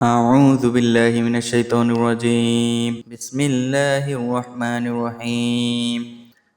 أعوذ بالله من الشيطان الرجيم بسم الله الرحمن الرحيم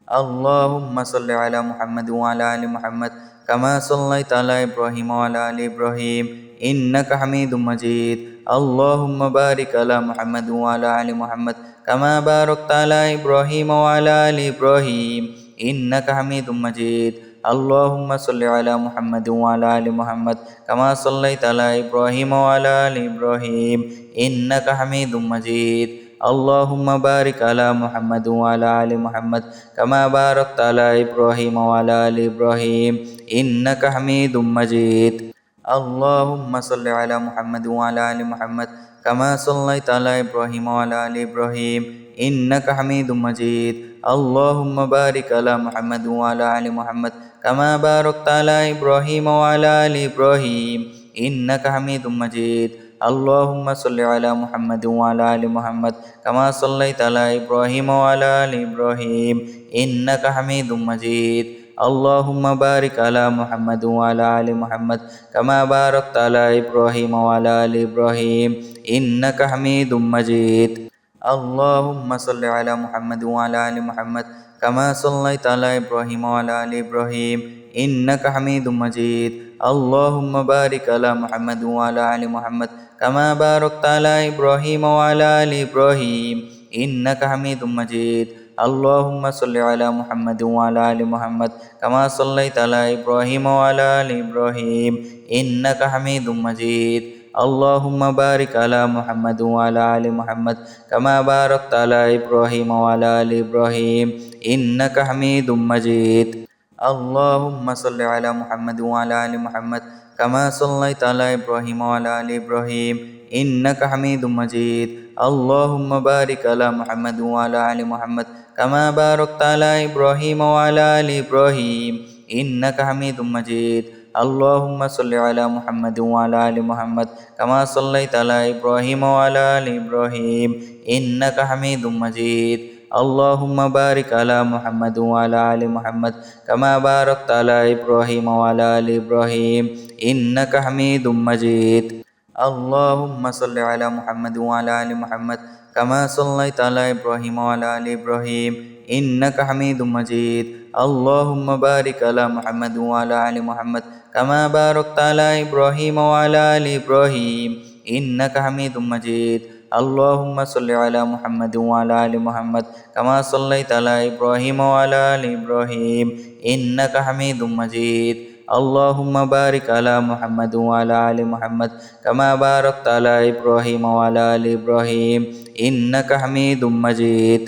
اللهم صل على محمد وعلى آل محمد كما صليت على إبراهيم وعلى آل إبراهيم إنك حميد مجيد اللهم بارك على محمد وعلى آل محمد كما باركت على إبراهيم وعلى آل إبراهيم إنك حميد مجيد اللهم صل على محمد وعلى آل محمد كما صليت على إبراهيم وعلى آل إبراهيم إنك حميد مجيد اللهم بارك على محمد وعلى آل محمد كما باركت على إبراهيم وعلى آل إبراهيم إنك حميد مجيد اللهم صل على محمد وعلى آل محمد كما صليت على إبراهيم وعلى آل إبراهيم إنك حميد مجيد اللهم بارك على محمد وعلى آل محمد كما باركت على إبراهيم وعلى آل إبراهيم إنك حميد مجيد اللهم صل على محمد وعلى آل محمد كما صليت على إبراهيم وعلى آل إبراهيم إنك حميد مجيد اللهم بارك على محمد وعلى آل محمد كما باركت على إبراهيم وعلى آل إبراهيم إنك حميد مجيد اللهم صل على محمد وعلى آل محمد كما صليت على إبراهيم وعلى آل إبراهيم إنك حميد مجيد اللهم بارك على محمد وعلى آل محمد كما باركت على إبراهيم وعلى آل إبراهيم إنك حميد مجيد اللهم صل على محمد وعلى آل محمد كما صليت على إبراهيم وعلى آل إبراهيم إنك حميد مجيد اللهم بارك على محمد وعلى آل محمد كما باركت على إبراهيم وعلى آل إبراهيم إنك حميد مجيد اللهم صل على محمد وعلى آل محمد كما صليت على إبراهيم وعلى آل إبراهيم إنك حميد مجيد اللهم بارك على محمد وعلى آل محمد كما باركت على إبراهيم وعلى آل إبراهيم إنك حميد مجيد اللهم صل على محمد وعلى آل محمد كما صليت على إبراهيم وعلى آل إبراهيم إنك حميد مجيد اللهم بارك على محمد وعلى آل محمد كما باركت على إبراهيم وعلى آل إبراهيم إنك حميد مجيد اللهم صل على محمد وعلى آل محمد كما صليت على إبراهيم وعلى آل إبراهيم إنك حميد مجيد اللهم بارك على محمد وعلى آل محمد كما باركت على إبراهيم وعلى آل إبراهيم إنك حميد مجيد اللهم صل على محمد وعلى آل محمد كما صليت على إبراهيم وعلى آل إبراهيم إنك حميد مجيد اللهم بارك على محمد وعلى آل محمد كما باركت على إبراهيم وعلى آل إبراهيم إنك حميد مجيد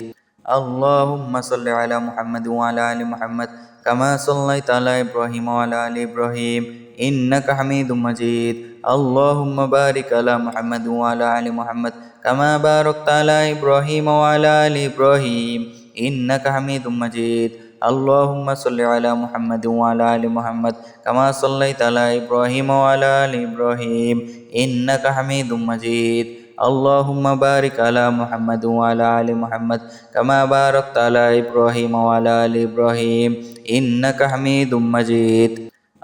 اللهم صل على محمد وعلى آل محمد كما صليت على إبراهيم وعلى آل إبراهيم إنك حميد مجيد اللهم بارك على محمد وعلى آل محمد كما باركت على إبراهيم وعلى آل إبراهيم إنك حميد مجيد اللهم صل على محمد وعلى آل محمد كما صليت على إبراهيم وعلى آل إبراهيم إنك حميد مجيد اللهم بارك على محمد وعلى آل محمد كما باركت على إبراهيم وعلى آل إبراهيم إنك حميد مجيد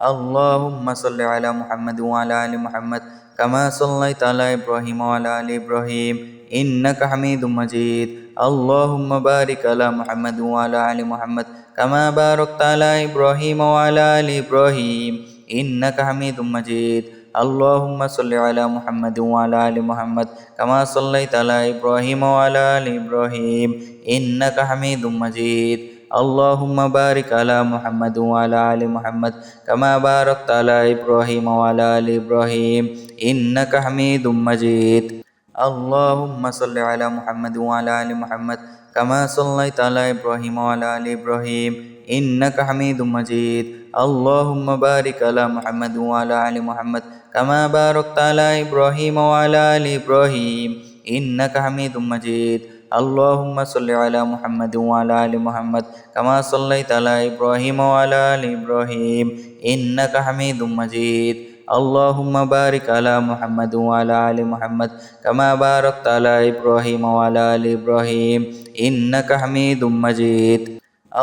اللهم صل على محمد وعلى آل محمد كما صليت على إبراهيم وعلى آل إبراهيم إنك حميد مجيد اللهم بارك على محمد وعلى آل محمد كما باركت على إبراهيم وعلى آل إبراهيم إنك حميد مجيد اللهم صل على محمد وعلى آل محمد كما صليت على إبراهيم وعلى آل إبراهيم إنك حميد مجيد اللهم بارك على محمد وعلى آل محمد كما باركت على إبراهيم وعلى آل إبراهيم إنك حميد مجيد اللهم صل على محمد وعلى آل محمد كما صليت على إبراهيم وعلى آل إبراهيم إنك حميد مجيد اللهم بارك على محمد وعلى آل محمد كما باركت على إبراهيم وعلى آل إبراهيم إنك حميد مجيد اللهم صل على محمد وعلى آل محمد كما صليت على إبراهيم وعلى آل إبراهيم إنك حميد مجيد اللهم بارك على محمد وعلى آل محمد كما باركت على إبراهيم وعلى آل إبراهيم إنك حميد مجيد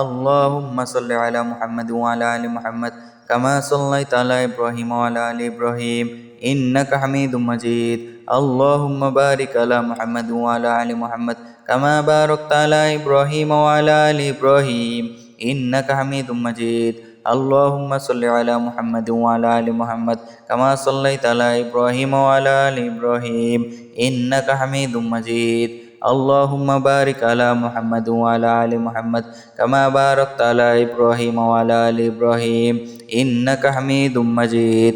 اللهم صل على محمد وعلى آل محمد كما صليت على إبراهيم وعلى آل إبراهيم إنك حميد مجيد اللهم بارك على محمد وعلى آل محمد كما باركت على إبراهيم وعلى آل إبراهيم إنك حميد مجيد اللهم صل على محمد وعلى آل محمد كما صليت على إبراهيم وعلى آل إبراهيم إنك حميد مجيد اللهم بارك على محمد وعلى آل محمد كما باركت على إبراهيم وعلى آل إبراهيم إنك حميد مجيد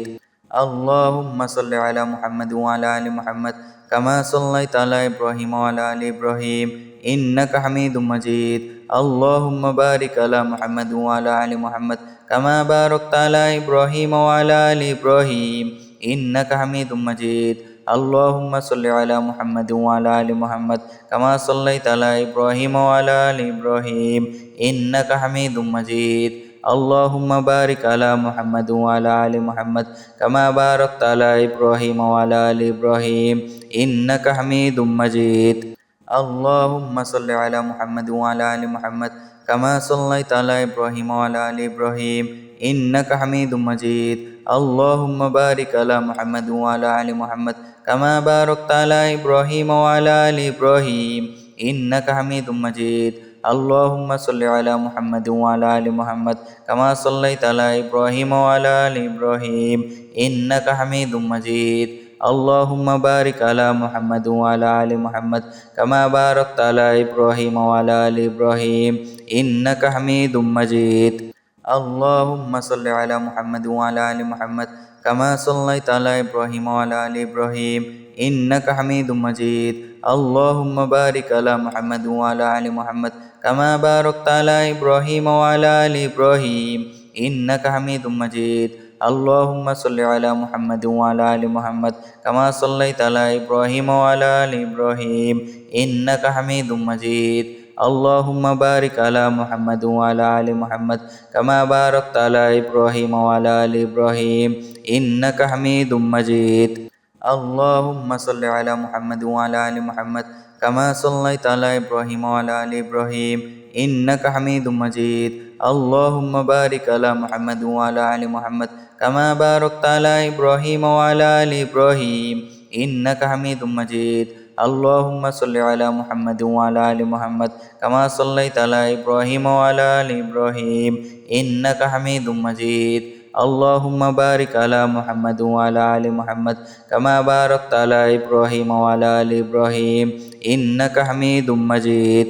اللهم صل على محمد وعلى آل محمد كما صليت على إبراهيم وعلى آل إبراهيم إنك حميد مجيد اللهم بارك على محمد وعلى آل محمد كما باركت على إبراهيم وعلى آل إبراهيم إنك حميد مجيد اللهم صل على محمد وعلى آل محمد كما صليت على إبراهيم وعلى آل إبراهيم إنك حميد مجيد اللهم بارك على محمد وعلى آل محمد كما باركت على إبراهيم وعلى آل إبراهيم إنك حميد مجيد اللهم صل على محمد وعلى آل محمد كما صليت على إبراهيم وعلى آل إبراهيم إنك حميد مجيد اللهم بارك على محمد وعلى آل محمد كما باركت على إبراهيم وعلى آل إبراهيم إنك حميد مجيد اللهم صل على محمد وعلى آل محمد كما صليت على إبراهيم وعلى آل إبراهيم إنك حميد مجيد اللهم بارك على محمد وعلى آل محمد كما باركت على إبراهيم وعلى آل إبراهيم إنك حميد مجيد اللهم صل على محمد وعلى آل محمد كما صليت على إبراهيم وعلى آل إبراهيم إنك حميد مجيد اللهم بارك على محمد وعلى آل محمد كما باركت على إبراهيم وعلى آل إبراهيم إنك حميد مجيد اللهم صل على محمد وعلى آل محمد كما صليت على إبراهيم وعلى آل إبراهيم إنك حميد مجيد اللهم بارك على محمد وعلى آل محمد كما باركت على إبراهيم وعلى آل إبراهيم إنك حميد مجيد اللهم صل على محمد وعلى آل محمد كما صليت على إبراهيم وعلى آل إبراهيم إنك حميد مجيد اللهم بارك على محمد وعلى آل محمد كما باركت على إبراهيم وعلى آل إبراهيم إنك حميد مجيد اللهم صل على محمد وعلى آل محمد كما صليت على إبراهيم وعلى آل إبراهيم إنك حميد مجيد اللهم بارك على محمد وعلى آل محمد كما باركت على إبراهيم وعلى آل إبراهيم إنك حميد مجيد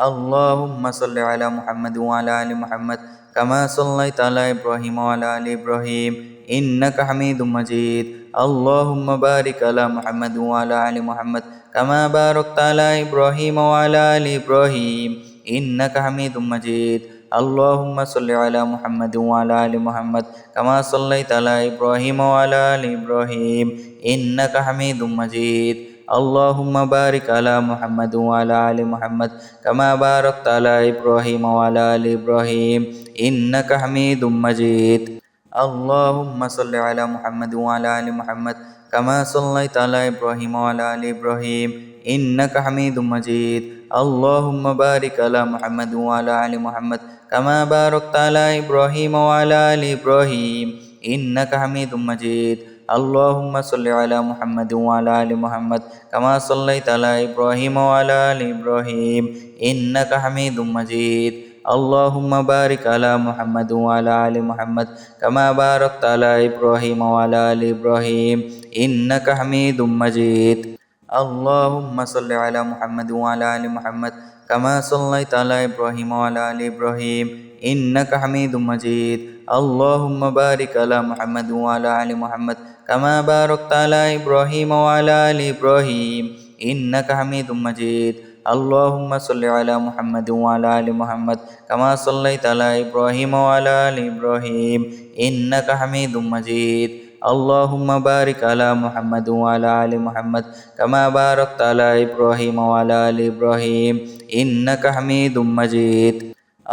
اللهم صل على محمد وعلى آل محمد كما صليت على إبراهيم وعلى آل إبراهيم إنك حميد مجيد اللهم بارك على محمد وعلى آل محمد كما باركت على إبراهيم وعلى آل إبراهيم إنك حميد مجيد اللهم صل على محمد وعلى آل محمد كما صليت على إبراهيم وعلى آل إبراهيم إنك حميد مجيد اللهم بارك على محمد وعلى آل محمد كما باركت على إبراهيم وعلى آل إبراهيم إنك حميد مجيد اللهم صل على محمد وعلى آل محمد كما صليت على إبراهيم وعلى آل إبراهيم إنك حميد مجيد اللهم بارك على محمد وعلى آل محمد كما باركت على إبراهيم وعلى آل إبراهيم إنك حميد مجيد اللهم صل على محمد وعلى آل محمد كما صليت على إبراهيم وعلى آل إبراهيم إنك حميد مجيد اللهم بارك على محمد وعلى آل محمد كما باركت على إبراهيم وعلى آل إبراهيم إنك حميد مجيد اللهم صل على محمد وعلى آل محمد كما صليت على إبراهيم وعلى آل إبراهيم إنك حميد مجيد اللهم بارك على محمد وعلى آل محمد كما باركت على إبراهيم وعلى آل إبراهيم إنك حميد مجيد اللهم صل على محمد وعلى آل محمد كما صليت على إبراهيم وعلى آل إبراهيم إنك حميد مجيد اللهم بارك على محمد وعلى آل محمد كما باركت على إبراهيم وعلى آل إبراهيم إنك حميد مجيد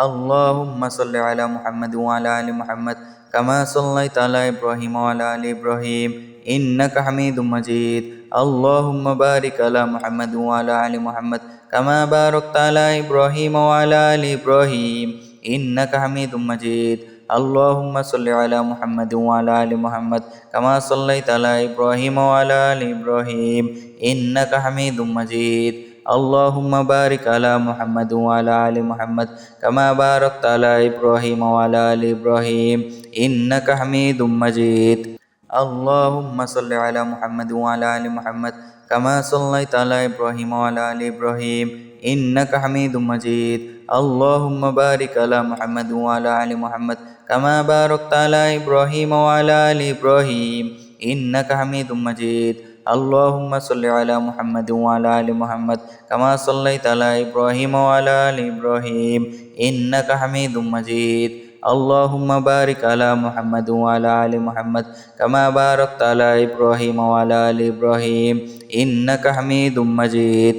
اللهم صل على محمد وعلى آل محمد كما صليت على إبراهيم وعلى آل إبراهيم إنك حميد مجيد اللهم بارك على محمد وعلى آل محمد كما باركت على إبراهيم وعلى آل إبراهيم إنك حميد مجيد اللهم صل على محمد وعلى آل محمد كما صليت على إبراهيم وعلى آل إبراهيم إنك حميد مجيد اللهم بارك على محمد وعلى آل محمد كما باركت على إبراهيم وعلى آل إبراهيم إنك حميد مجيد اللهم صل على محمد وعلى آل محمد كما صليت على إبراهيم وعلى آل إبراهيم إنك حميد مجيد اللهم بارك على محمد وعلى آل محمد كما باركت على إبراهيم وعلى آل إبراهيم إنك حميد مجيد اللهم صل على محمد وعلى آل محمد كما صليت على إبراهيم وعلى آل إبراهيم إنك حميد مجيد اللهم بارك على محمد وعلى آل محمد كما باركت على إبراهيم وعلى آل إبراهيم إنك حميد مجيد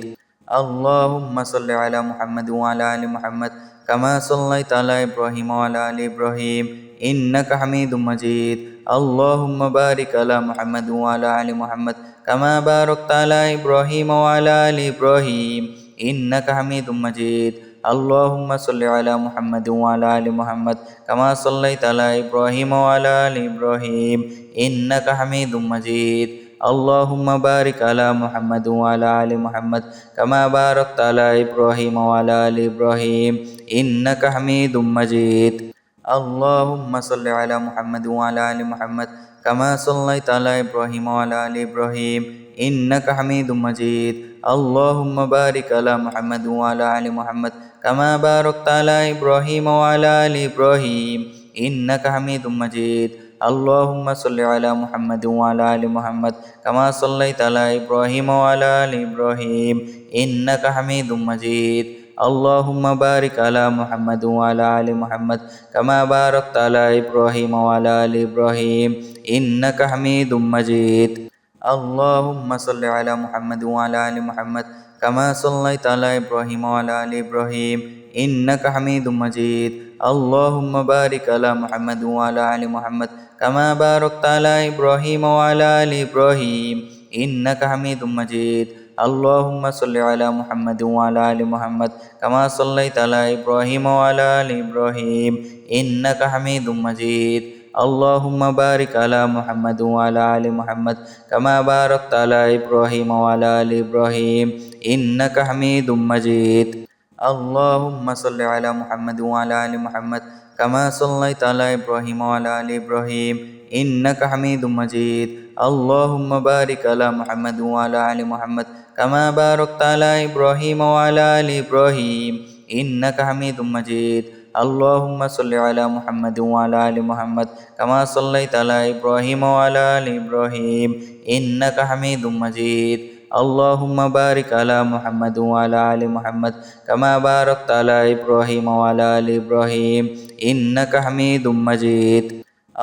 اللهم صل على محمد وعلى آل محمد كما صليت على إبراهيم وعلى آل إبراهيم إنك حميد مجيد اللهم بارك على محمد وعلى آل محمد كما باركت على إبراهيم وعلى آل إبراهيم إنك حميد مجيد اللهم صل على محمد وعلى آل محمد كما صليت على إبراهيم وعلى آل إبراهيم إنك حميد مجيد اللهم بارك على محمد وعلى آل محمد كما باركت على إبراهيم وعلى آل إبراهيم إنك حميد مجيد اللهم صل على محمد وعلى آل محمد كما صليت على إبراهيم وعلى آل إبراهيم إنك حميد مجيد اللهم بارك على محمد وعلى آل محمد كما باركت على إبراهيم وعلى آل إبراهيم إنك حميد مجيد اللهم صل على محمد وعلى آل محمد كما صليت على إبراهيم وعلى آل إبراهيم إنك حميد مجيد اللهم بارك على محمد وعلى آل محمد كما باركت على إبراهيم وعلى آل إبراهيم إنك حميد مجيد اللهم صل على محمد وعلى آل محمد كما صليت على إبراهيم وعلى آل إبراهيم إنك حميد مجيد اللهم بارك على محمد وعلى آل محمد كما باركت على إبراهيم وعلى آل إبراهيم إنك حميد مجيد اللهم صل على محمد وعلى آل محمد كما صليت على إبراهيم وعلى آل إبراهيم إنك حميد مجيد اللهم بارك على محمد وعلى آل محمد كما باركت على إبراهيم وعلى آل إبراهيم إنك حميد مجيد اللهم صل على محمد وعلى آل محمد كما صليت على إبراهيم وعلى آل إبراهيم إنك حميد مجيد اللهم بارك على محمد وعلى آل محمد كما باركت على إبراهيم وعلى آل إبراهيم إنك حميد مجيد اللهم صل على محمد وعلى آل محمد كما صليت على إبراهيم وعلى آل إبراهيم إنك حميد مجيد اللهم بارك على محمد وعلى آل محمد كما باركت على إبراهيم وعلى آل إبراهيم إنك حميد مجيد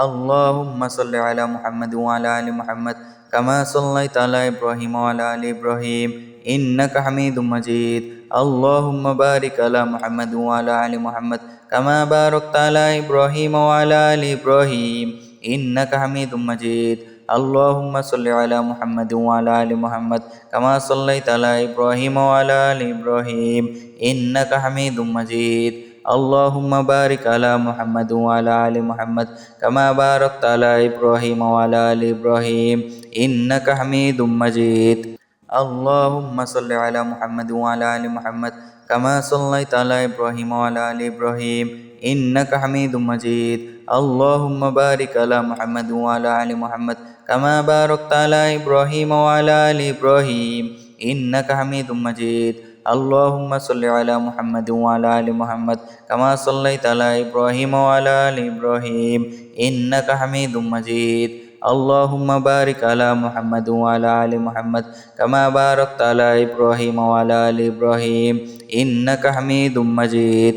اللهم صل على محمد وعلى آل محمد كما صليت على إبراهيم وعلى آل إبراهيم إنك حميد مجيد اللهم بارك على محمد وعلى آل محمد كما باركت على إبراهيم وعلى آل إبراهيم إنك حميد مجيد اللهم صل على محمد وعلى آل محمد كما صليت على إبراهيم وعلى آل إبراهيم إنك حميد مجيد اللهم بارك على محمد وعلى آل محمد كما باركت على إبراهيم وعلى آل إبراهيم إنك حميد مجيد اللهم صل على محمد وعلى آل محمد كما صليت على إبراهيم وعلى آل إبراهيم إنك حميد مجيد اللهم بارك على محمد وعلى آل محمد كما باركت على إبراهيم وعلى آل إبراهيم إنك حميد مجيد اللهم صل على محمد وعلى آل محمد كما صليت على إبراهيم وعلى آل إبراهيم إنك حميد مجيد اللهم بارك على محمد وعلى آل محمد كما باركت على إبراهيم وعلى آل إبراهيم إنك حميد مجيد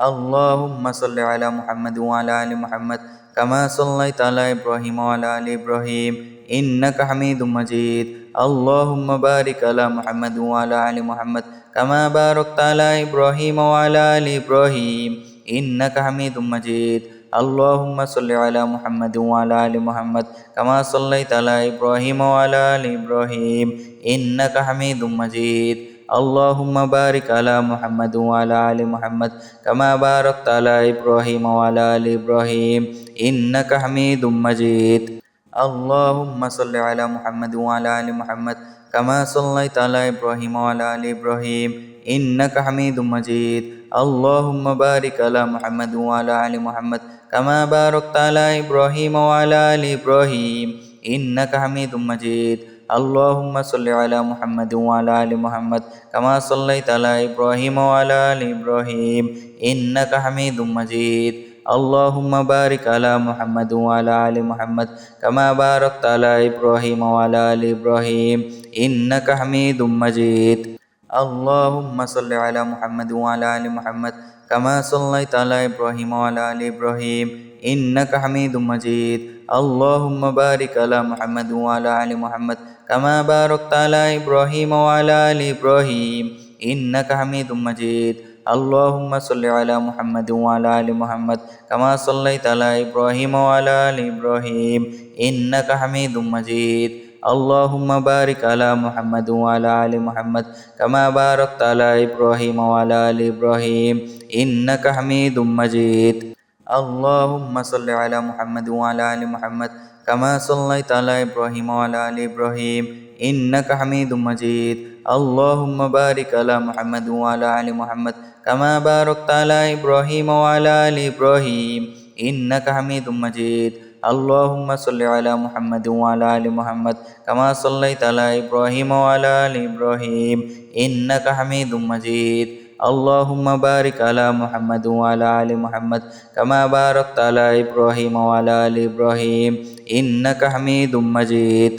اللهم صل على محمد وعلى آل محمد كما صليت على إبراهيم وعلى آل إبراهيم إنك حميد مجيد اللهم بارك على محمد وعلى آل محمد كما باركت على إبراهيم وعلى آل إبراهيم إنك حميد مجيد اللهم صل على محمد وعلى آل محمد كما صليت على إبراهيم وعلى آل إبراهيم إنك حميد مجيد اللهم بارك على محمد وعلى آل محمد كما باركت على إبراهيم وعلى آل إبراهيم إنك حميد مجيد اللهم صل على محمد وعلى آل محمد كما صليت على إبراهيم وعلى آل إبراهيم إنك حميد مجيد اللهم بارك على محمد وعلى آل محمد كما باركت على إبراهيم وعلى آل إبراهيم إنك حميد مجيد اللهم صل على محمد وعلى آل محمد كما صليت على إبراهيم وعلى آل إبراهيم إنك حميد مجيد اللهم بارك على محمد وعلى آل محمد كما باركت على إبراهيم وعلى آل إبراهيم إنك حميد مجيد اللهم صل على محمد وعلى آل محمد كما صليت على إبراهيم وعلى آل إبراهيم إنك حميد مجيد اللهم بارك على محمد وعلى آل محمد كما باركت على إبراهيم وعلى آل إبراهيم إنك حميد مجيد اللهم صل على محمد وعلى آل محمد كما صليت على إبراهيم وعلى آل إبراهيم إنك حميد مجيد اللهم بارك على محمد وعلى آل محمد كما باركت على إبراهيم وعلى آل إبراهيم إنك حميد مجيد اللهم صل على محمد وعلى آل محمد كما صليت على إبراهيم وعلى آل إبراهيم إنك حميد مجيد اللهم بارك على محمد وعلى آل محمد كما باركت على إبراهيم وعلى آل إبراهيم إنك حميد مجيد اللهم صل على محمد وعلى آل محمد كما صليت على إبراهيم وعلى آل إبراهيم إنك حميد مجيد اللهم بارك على محمد وعلى آل محمد كما باركت على إبراهيم وعلى آل إبراهيم إنك حميد مجيد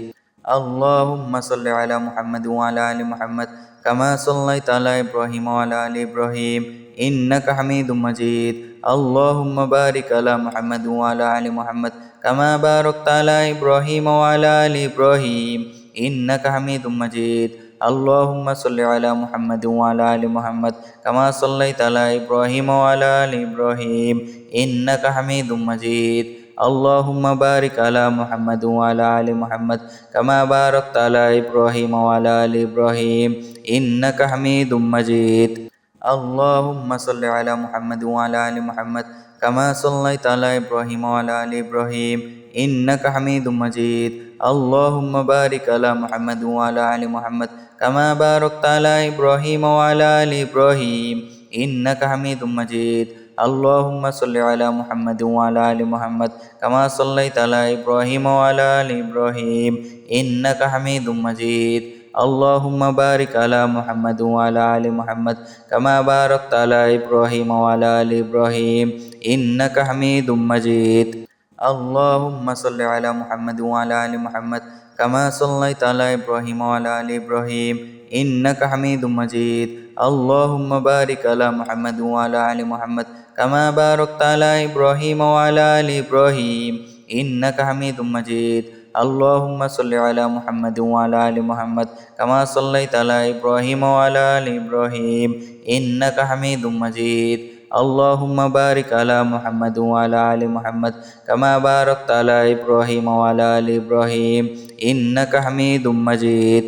اللهم صل على محمد وعلى آل محمد كما صليت على إبراهيم وعلى آل إبراهيم إنك حميد مجيد اللهم بارك على محمد وعلى آل محمد كما باركت على إبراهيم وعلى آل إبراهيم إنك حميد مجيد اللهم صل على محمد وعلى آل محمد كما صليت على إبراهيم وعلى آل إبراهيم إنك حميد مجيد اللهم بارك على محمد وعلى آل محمد كما باركت على إبراهيم وعلى آل إبراهيم إنك حميد مجيد اللهم صل على محمد وعلى آل محمد كما صليت على إبراهيم وعلى آل إبراهيم إنك حميد مجيد اللهم بارك على محمد وعلى آل محمد كما باركت على إبراهيم وعلى آل إبراهيم إنك حميد مجيد اللهم صل على محمد وعلى آل محمد كما صليت على إبراهيم وعلى آل إبراهيم إنك حميد مجيد اللهم بارك على محمد وعلى آل محمد كما باركت على إبراهيم وعلى آل إبراهيم إنك حميد مجيد اللهم صل على محمد وعلى آل محمد كما صليت على إبراهيم وعلى آل إبراهيم إنك حميد مجيد اللهم بارك على محمد وعلى آل محمد كما باركت على إبراهيم وعلى آل إبراهيم إنك حميد مجيد اللهم صل على محمد وعلى آل محمد كما صليت على إبراهيم وعلى آل إبراهيم إنك حميد مجيد اللهم بارك على محمد وعلى آل محمد كما باركت على إبراهيم وعلى آل إبراهيم إنك حميد مجيد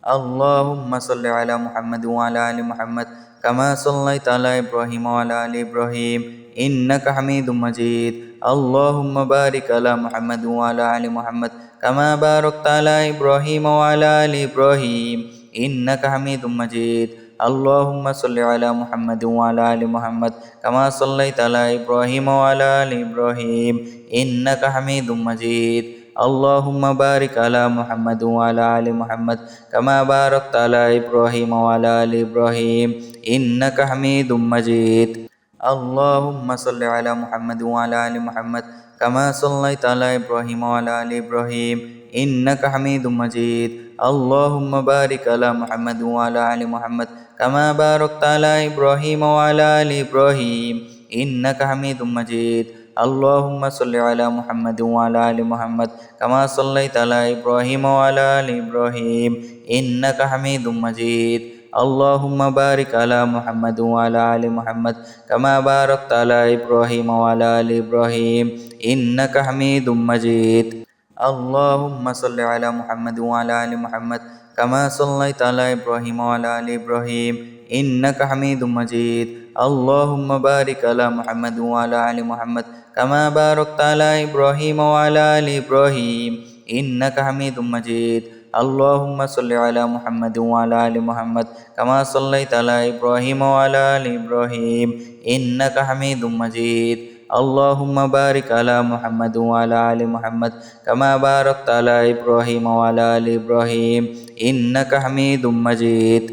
اللهم صل على محمد وعلى آل محمد كما صليت على إبراهيم وعلى آل إبراهيم إنك حميد مجيد اللهم بارك على محمد وعلى آل محمد كما باركت على إبراهيم وعلى آل إبراهيم إنك حميد مجيد اللهم صل على محمد وعلى آل محمد كما صليت على إبراهيم وعلى آل إبراهيم إنك حميد مجيد اللهم بارك على محمد وعلى آل محمد كما باركت على إبراهيم وعلى آل إبراهيم إنك حميد مجيد اللهم صل على محمد وعلى آل محمد كما صليت على إبراهيم وعلى آل إبراهيم إنك حميد مجيد اللهم بارك على محمد وعلى آل محمد كما باركت على إبراهيم وعلى آل إبراهيم إنك حميد مجيد اللهم صل على محمد وعلى آل محمد كما صليت على إبراهيم وعلى آل إبراهيم إنك حميد مجيد اللهم بارك على محمد وعلى آل محمد كما باركت على إبراهيم وعلى آل إبراهيم إنك حميد مجيد اللهم صل على محمد وعلى آل محمد كما صليت على إبراهيم وعلى آل إبراهيم إنك حميد مجيد اللهم بارك على محمد وعلى آل محمد كما باركت على إبراهيم وعلى آل إبراهيم إنك حميد مجيد اللهم صل على محمد وعلى آل محمد كما صليت على إبراهيم وعلى آل إبراهيم إنك حميد مجيد اللهم بارك على محمد وعلى آل محمد كما باركت على إبراهيم وعلى آل إبراهيم إنك حميد مجيد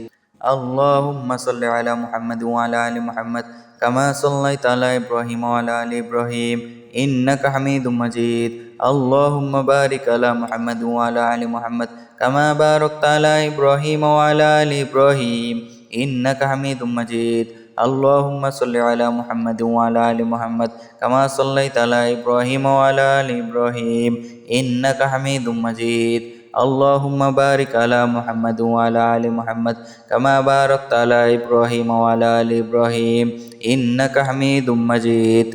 اللهم صل على محمد وعلى آل محمد كما صليت على إبراهيم وعلى آل إبراهيم إنك حميد مجيد اللهم بارك على محمد وعلى آل محمد كما باركت على إبراهيم وعلى آل إبراهيم إنك حميد مجيد اللهم صل على محمد وعلى آل محمد كما صليت على إبراهيم وعلى آل إبراهيم إنك حميد مجيد اللهم بارك على محمد وعلى آل محمد كما باركت على إبراهيم وعلى آل إبراهيم إنك حميد مجيد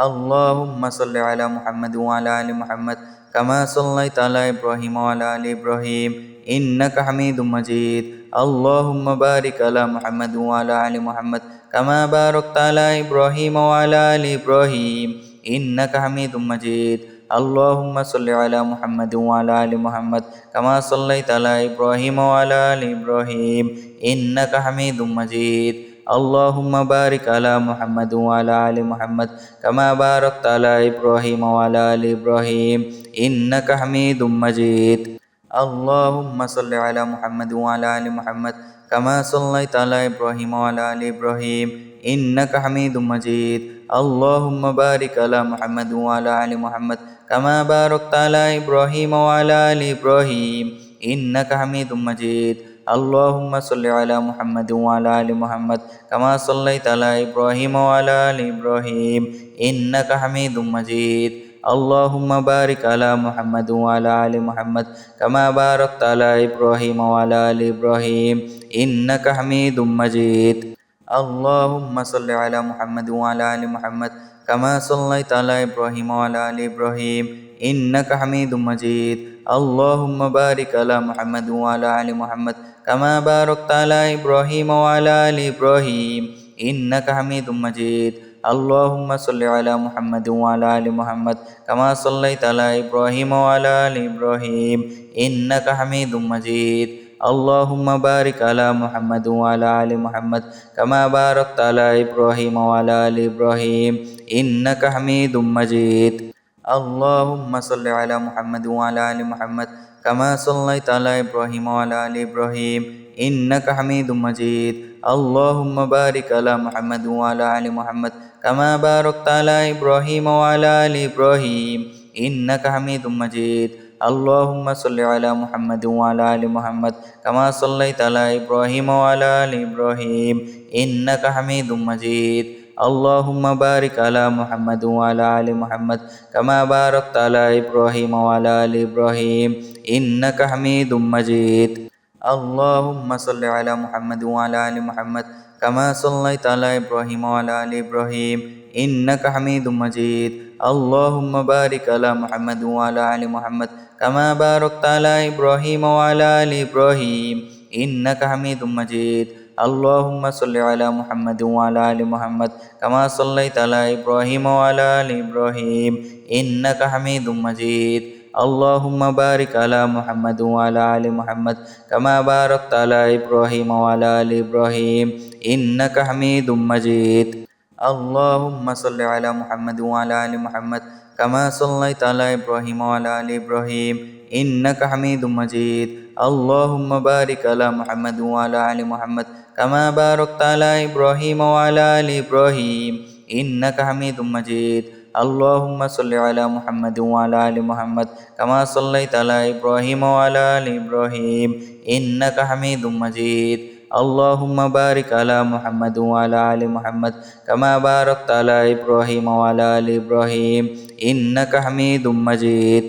اللهم صل على محمد وعلى آل محمد كما صليت على إبراهيم وعلى آل إبراهيم إنك حميد مجيد اللهم بارك على محمد وعلى آل محمد كما باركت على إبراهيم وعلى آل إبراهيم إنك حميد مجيد اللهم صل على محمد وعلى آل محمد كما صليت على إبراهيم وعلى آل إبراهيم إنك حميد مجيد اللهم بارك على محمد وعلى آل محمد كما باركت على إبراهيم وعلى آل إبراهيم إنك حميد مجيد اللهم صل على محمد وعلى آل محمد كما صليت على إبراهيم وعلى آل إبراهيم إنك حميد مجيد اللهم بارك على محمد وعلى آل محمد كما باركت على إبراهيم وعلى آل إبراهيم إنك حميد مجيد اللهم صل على محمد وعلى آل محمد كما صليت على إبراهيم وعلى آل إبراهيم إنك حميد مجيد اللهم بارك على محمد وعلى آل محمد كما باركت على إبراهيم وعلى آل إبراهيم إنك حميد مجيد اللهم صل على محمد وعلى آل محمد كما صليت على إبراهيم وعلى آل إبراهيم إنك حميد مجيد اللهم بارك على محمد وعلى آل محمد كما باركت على إبراهيم وعلى آل إبراهيم إنك حميد مجيد اللهم صل على محمد وعلى آل محمد كما صليت على إبراهيم وعلى آل إبراهيم إنك حميد مجيد اللهم بارك على محمد وعلى آل محمد كما باركت على إبراهيم وعلى آل إبراهيم إنك حميد مجيد اللهم صل على محمد وعلى آل محمد كما صليت على إبراهيم وعلى آل إبراهيم إنك حميد مجيد اللهم بارك على محمد وعلى آل محمد كما باركت على إبراهيم وعلى آل إبراهيم إنك حميد مجيد اللهم صل على محمد وعلى آل محمد كما صليت على إبراهيم وعلى آل إبراهيم إنك حميد مجيد اللهم بارك على محمد وعلى آل محمد كما باركت على إبراهيم وعلى آل إبراهيم إنك حميد مجيد اللهم صل على محمد وعلى آل محمد كما صليت على إبراهيم وعلى آل إبراهيم إنك حميد مجيد اللهم بارك على محمد وعلى آل محمد كما باركت على إبراهيم وعلى آل إبراهيم إنك حميد مجيد اللهم صل على محمد وعلى آل محمد كما صليت على إبراهيم وعلى آل إبراهيم إنك حميد مجيد اللهم بارك على محمد وعلى آل محمد كما باركت على إبراهيم وعلى آل إبراهيم إنك حميد مجيد اللهم صل على محمد وعلى آل محمد كما صليت على إبراهيم وعلى آل إبراهيم إنك حميد مجيد اللهم بارك على محمد وعلى آل محمد كما باركت على إبراهيم وعلى آل إبراهيم إنك حميد مجيد اللهم صل على محمد وعلى آل محمد كما صليت على إبراهيم وعلى آل إبراهيم إنك حميد مجيد اللهم بارك على محمد وعلى آل محمد كما باركت على إبراهيم وعلى آل إبراهيم إنك حميد مجيد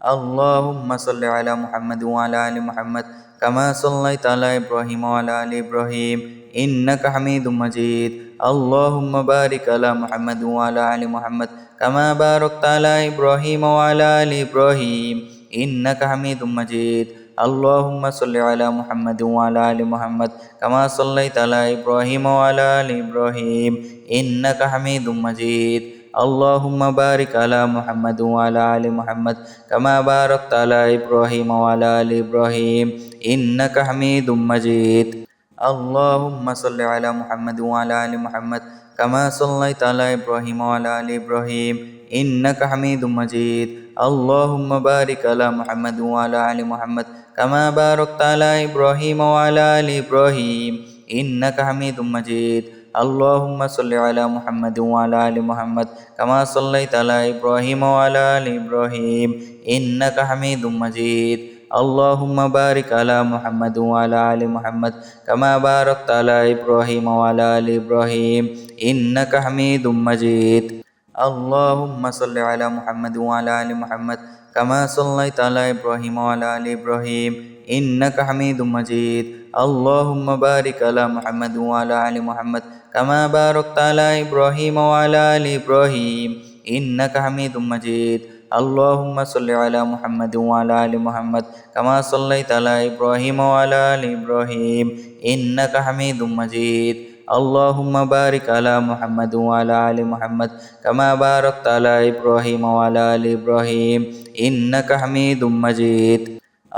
اللهم صل على محمد وعلى آل محمد كما صليت على إبراهيم وعلى آل إبراهيم إنك حميد مجيد اللهم بارك على محمد وعلى آل محمد كما باركت على إبراهيم وعلى آل إبراهيم إنك حميد مجيد اللهم صل على محمد وعلى آل محمد كما صليت على إبراهيم وعلى آل إبراهيم إنك حميد مجيد اللهم بارك على محمد وعلى آل محمد كما باركت على إبراهيم وعلى آل إبراهيم إنك حميد مجيد اللهم صل على محمد وعلى آل محمد كما صليت على إبراهيم وعلى آل إبراهيم إنك حميد مجيد اللهم بارك على محمد وعلى آل محمد كما باركت على إبراهيم وعلى آل إبراهيم إنك حميد مجيد اللهم صل على محمد وعلى آل محمد كما صليت على إبراهيم وعلى آل إبراهيم إنك حميد مجيد اللهم بارك على محمد وعلى آل محمد كما باركت على إبراهيم وعلى آل إبراهيم إنك حميد مجيد اللهم صل على محمد وعلى آل محمد كما صليت على إبراهيم وعلى آل إبراهيم إنك حميد مجيد اللهم بارك على محمد وعلى آل محمد كما باركت على إبراهيم وعلى آل إبراهيم إنك حميد مجيد اللهم صل على محمد وعلى آل محمد كما صليت على إبراهيم وعلى آل إبراهيم إنك حميد مجيد اللهم بارك على محمد وعلى آل محمد كما باركت على إبراهيم وعلى آل إبراهيم إنك حميد مجيد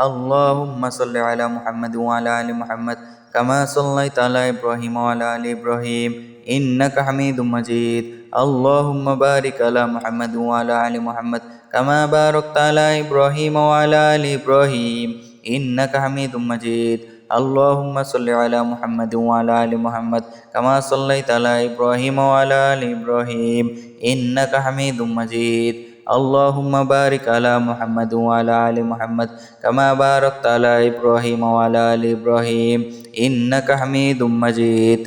اللهم صل على محمد وعلى آل محمد كما صليت على إبراهيم وعلى آل إبراهيم إنك حميد مجيد اللهم بارك على محمد وعلى آل محمد كما باركت على إبراهيم وعلى آل إبراهيم إنك حميد مجيد اللهم صل على محمد وعلى آل محمد كما صليت على إبراهيم وعلى آل إبراهيم إنك حميد مجيد اللهم بارك على محمد وعلى آل محمد كما باركت على إبراهيم وعلى آل إبراهيم إنك حميد مجيد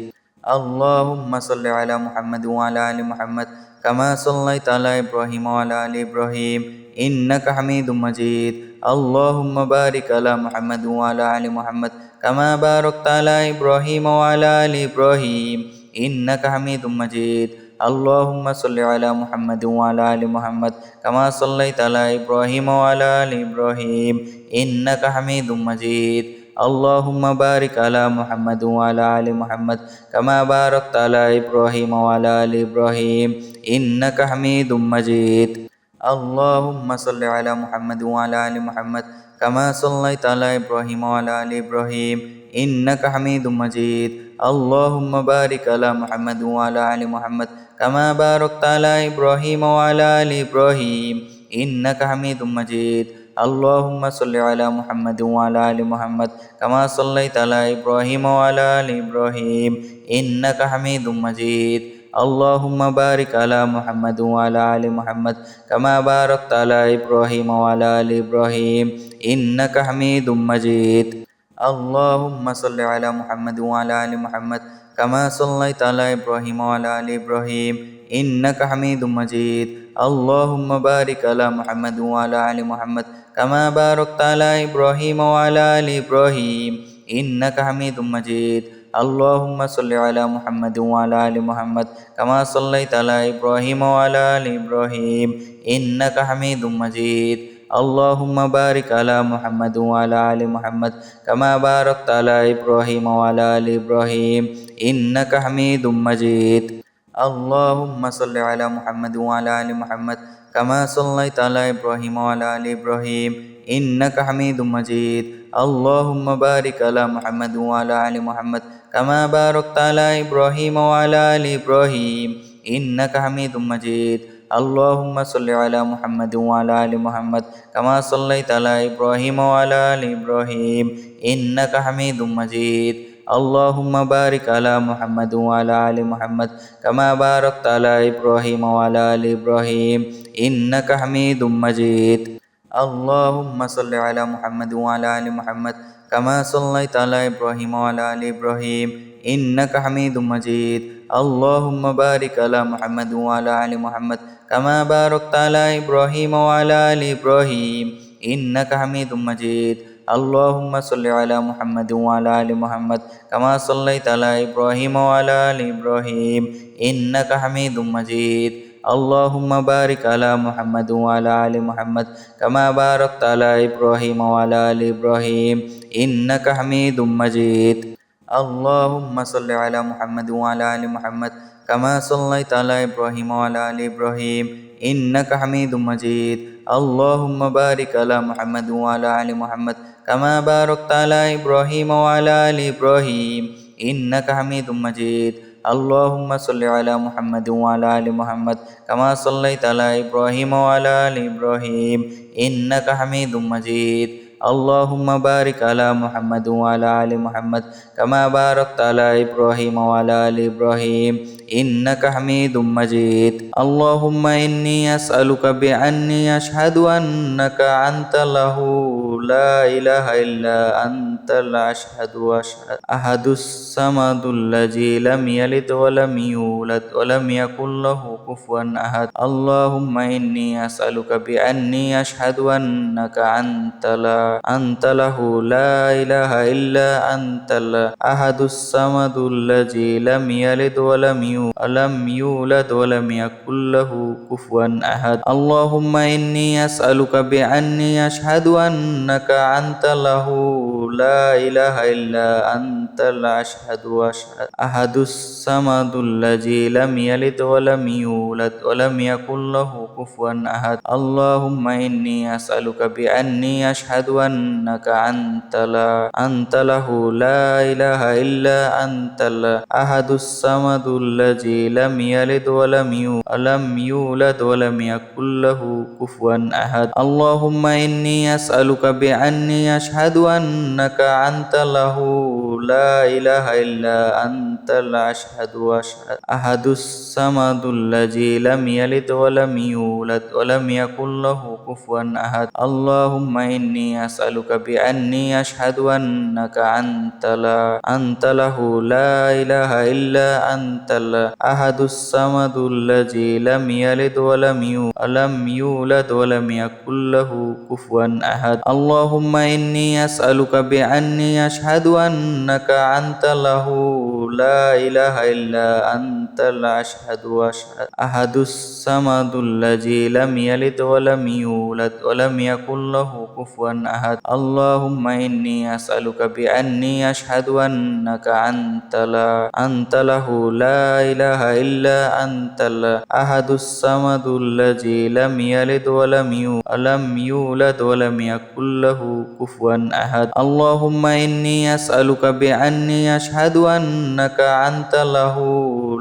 اللهم صل على محمد وعلى آل محمد كما صليت على إبراهيم وعلى آل إبراهيم إنك حميد مجيد اللهم بارك على محمد وعلى آل محمد كما باركت على إبراهيم وعلى آل إبراهيم إنك حميد مجيد اللهم صل على محمد وعلى آل محمد كما صليت على إبراهيم وعلى آل إبراهيم إنك حميد مجيد اللهم بارك على محمد وعلى آل محمد كما باركت على إبراهيم وعلى آل إبراهيم إنك حميد مجيد اللهم صل على محمد وعلى آل محمد كما صليت على إبراهيم وعلى آل إبراهيم إنك حميد مجيد اللهم بارك على محمد وعلى آل محمد كما باركت على إبراهيم وعلى آل إبراهيم إنك حميد مجيد اللهم صل على محمد وعلى آل محمد كما صليت على إبراهيم وعلى آل إبراهيم إنك حميد مجيد اللهم بارك على محمد وعلى آل محمد كما باركت على إبراهيم وعلى آل إبراهيم إنك حميد مجيد اللهم صل على محمد وعلى آل محمد كما صليت على إبراهيم وعلى آل إبراهيم إنك حميد مجيد اللهم بارك على محمد وعلى آل محمد كما باركت على إبراهيم وعلى آل إبراهيم إنك حميد مجيد اللهم صل على محمد وعلى آل محمد كما صليت على إبراهيم وعلى آل إبراهيم إنك حميد مجيد اللهم بارك على محمد وعلى آل محمد كما باركت على إبراهيم وعلى آل إبراهيم إنك حميد مجيد اللهم صل على محمد وعلى آل محمد كما صليت على إبراهيم وعلى آل إبراهيم إنك حميد مجيد اللهم بارك على محمد وعلى آل محمد كما باركت على إبراهيم وعلى آل إبراهيم إنك حميد مجيد اللهم صل على محمد وعلى آل محمد كما صليت على إبراهيم وعلى آل إبراهيم إنك حميد مجيد اللهم بارك على محمد وعلى آل محمد كما باركت على إبراهيم وعلى آل إبراهيم إنك حميد مجيد اللهم صل على محمد وعلى آل محمد كما صليت على إبراهيم وعلى آل إبراهيم إنك حميد مجيد اللهم بارك على محمد وعلى آل محمد كما باركت على إبراهيم وعلى آل إبراهيم إنك حميد مجيد اللهم صل على محمد وعلى آل محمد كما صليت على إبراهيم وعلى آل إبراهيم إنك حميد مجيد اللهم بارك على محمد وعلى آل محمد كما باركت على إبراهيم وعلى آل إبراهيم إنك حميد مجيد اللهم صل على محمد وعلى آل محمد كما صليت على إبراهيم وعلى آل إبراهيم إنك حميد مجيد اللهم بارك على محمد وعلى آل محمد كما باركت على إبراهيم وعلى آل إبراهيم إنك حميد مجيد اللهم صل على محمد وعلى آل محمد كما صليت على إبراهيم وعلى آل إبراهيم إنك حميد مجيد اللهم بارك على محمد وعلى آل محمد كما باركت على إبراهيم وعلى آل إبراهيم إنك حميد مجيد اللهم إني أسألك بأني أشهد أنك أنت له لا إله إلا أنت الأشهد وأشهد أحد الصمد الذي لم يلد ولم يولد ولم يكن له كفوا أحد اللهم إني أسألك بأني أشهد أنك أنت له لا إله إلا أنت الأحد الصمد الذي لم يلد ولم يولد ولم يكن له كفوا أحد اللهم إني أسألك بأني أشهد أنك أنت له لا إله إلا أنت الأشهد وأشهد أحد الصمد الذي لم يلد ولم يولد ولم يكن له كفوا أحد اللهم إني أسألك بأني أشهد أنك أنت له لا إله إلا أنت الأحد الصمد الذي لم يلد ولم يولد ولم يكن له كفوا أحد اللهم إني أسألك بأني أشهد أنك أنت له لا إله إلا أنت الأشهد وأشهد أحد الصمد الذي لم يلد ولم يولد ولم يكن له كفوا أحد اللهم إني أسألك بأني أشهد أنك أنت له لا إله إلا أنت الأحد الصمد الذي لم يلد ولم يولد ولم يكن له كفوا أحد اللهم إني أسألك بأني أشهد أنك أنت له لا إله إلا أنت الأشهد وأشهد أحد الصمد الذي لم يلد ولم يولد ولم يكن له كفوا أحد اللهم إني أسألك بأني أشهد أنك أنت له لا إله إلا أنت الأحد الصمد الذي لم يلد ولم يولد ولم يكن له كفوا أحد اللهم إني أسألك بأني أشهد أنك أنت له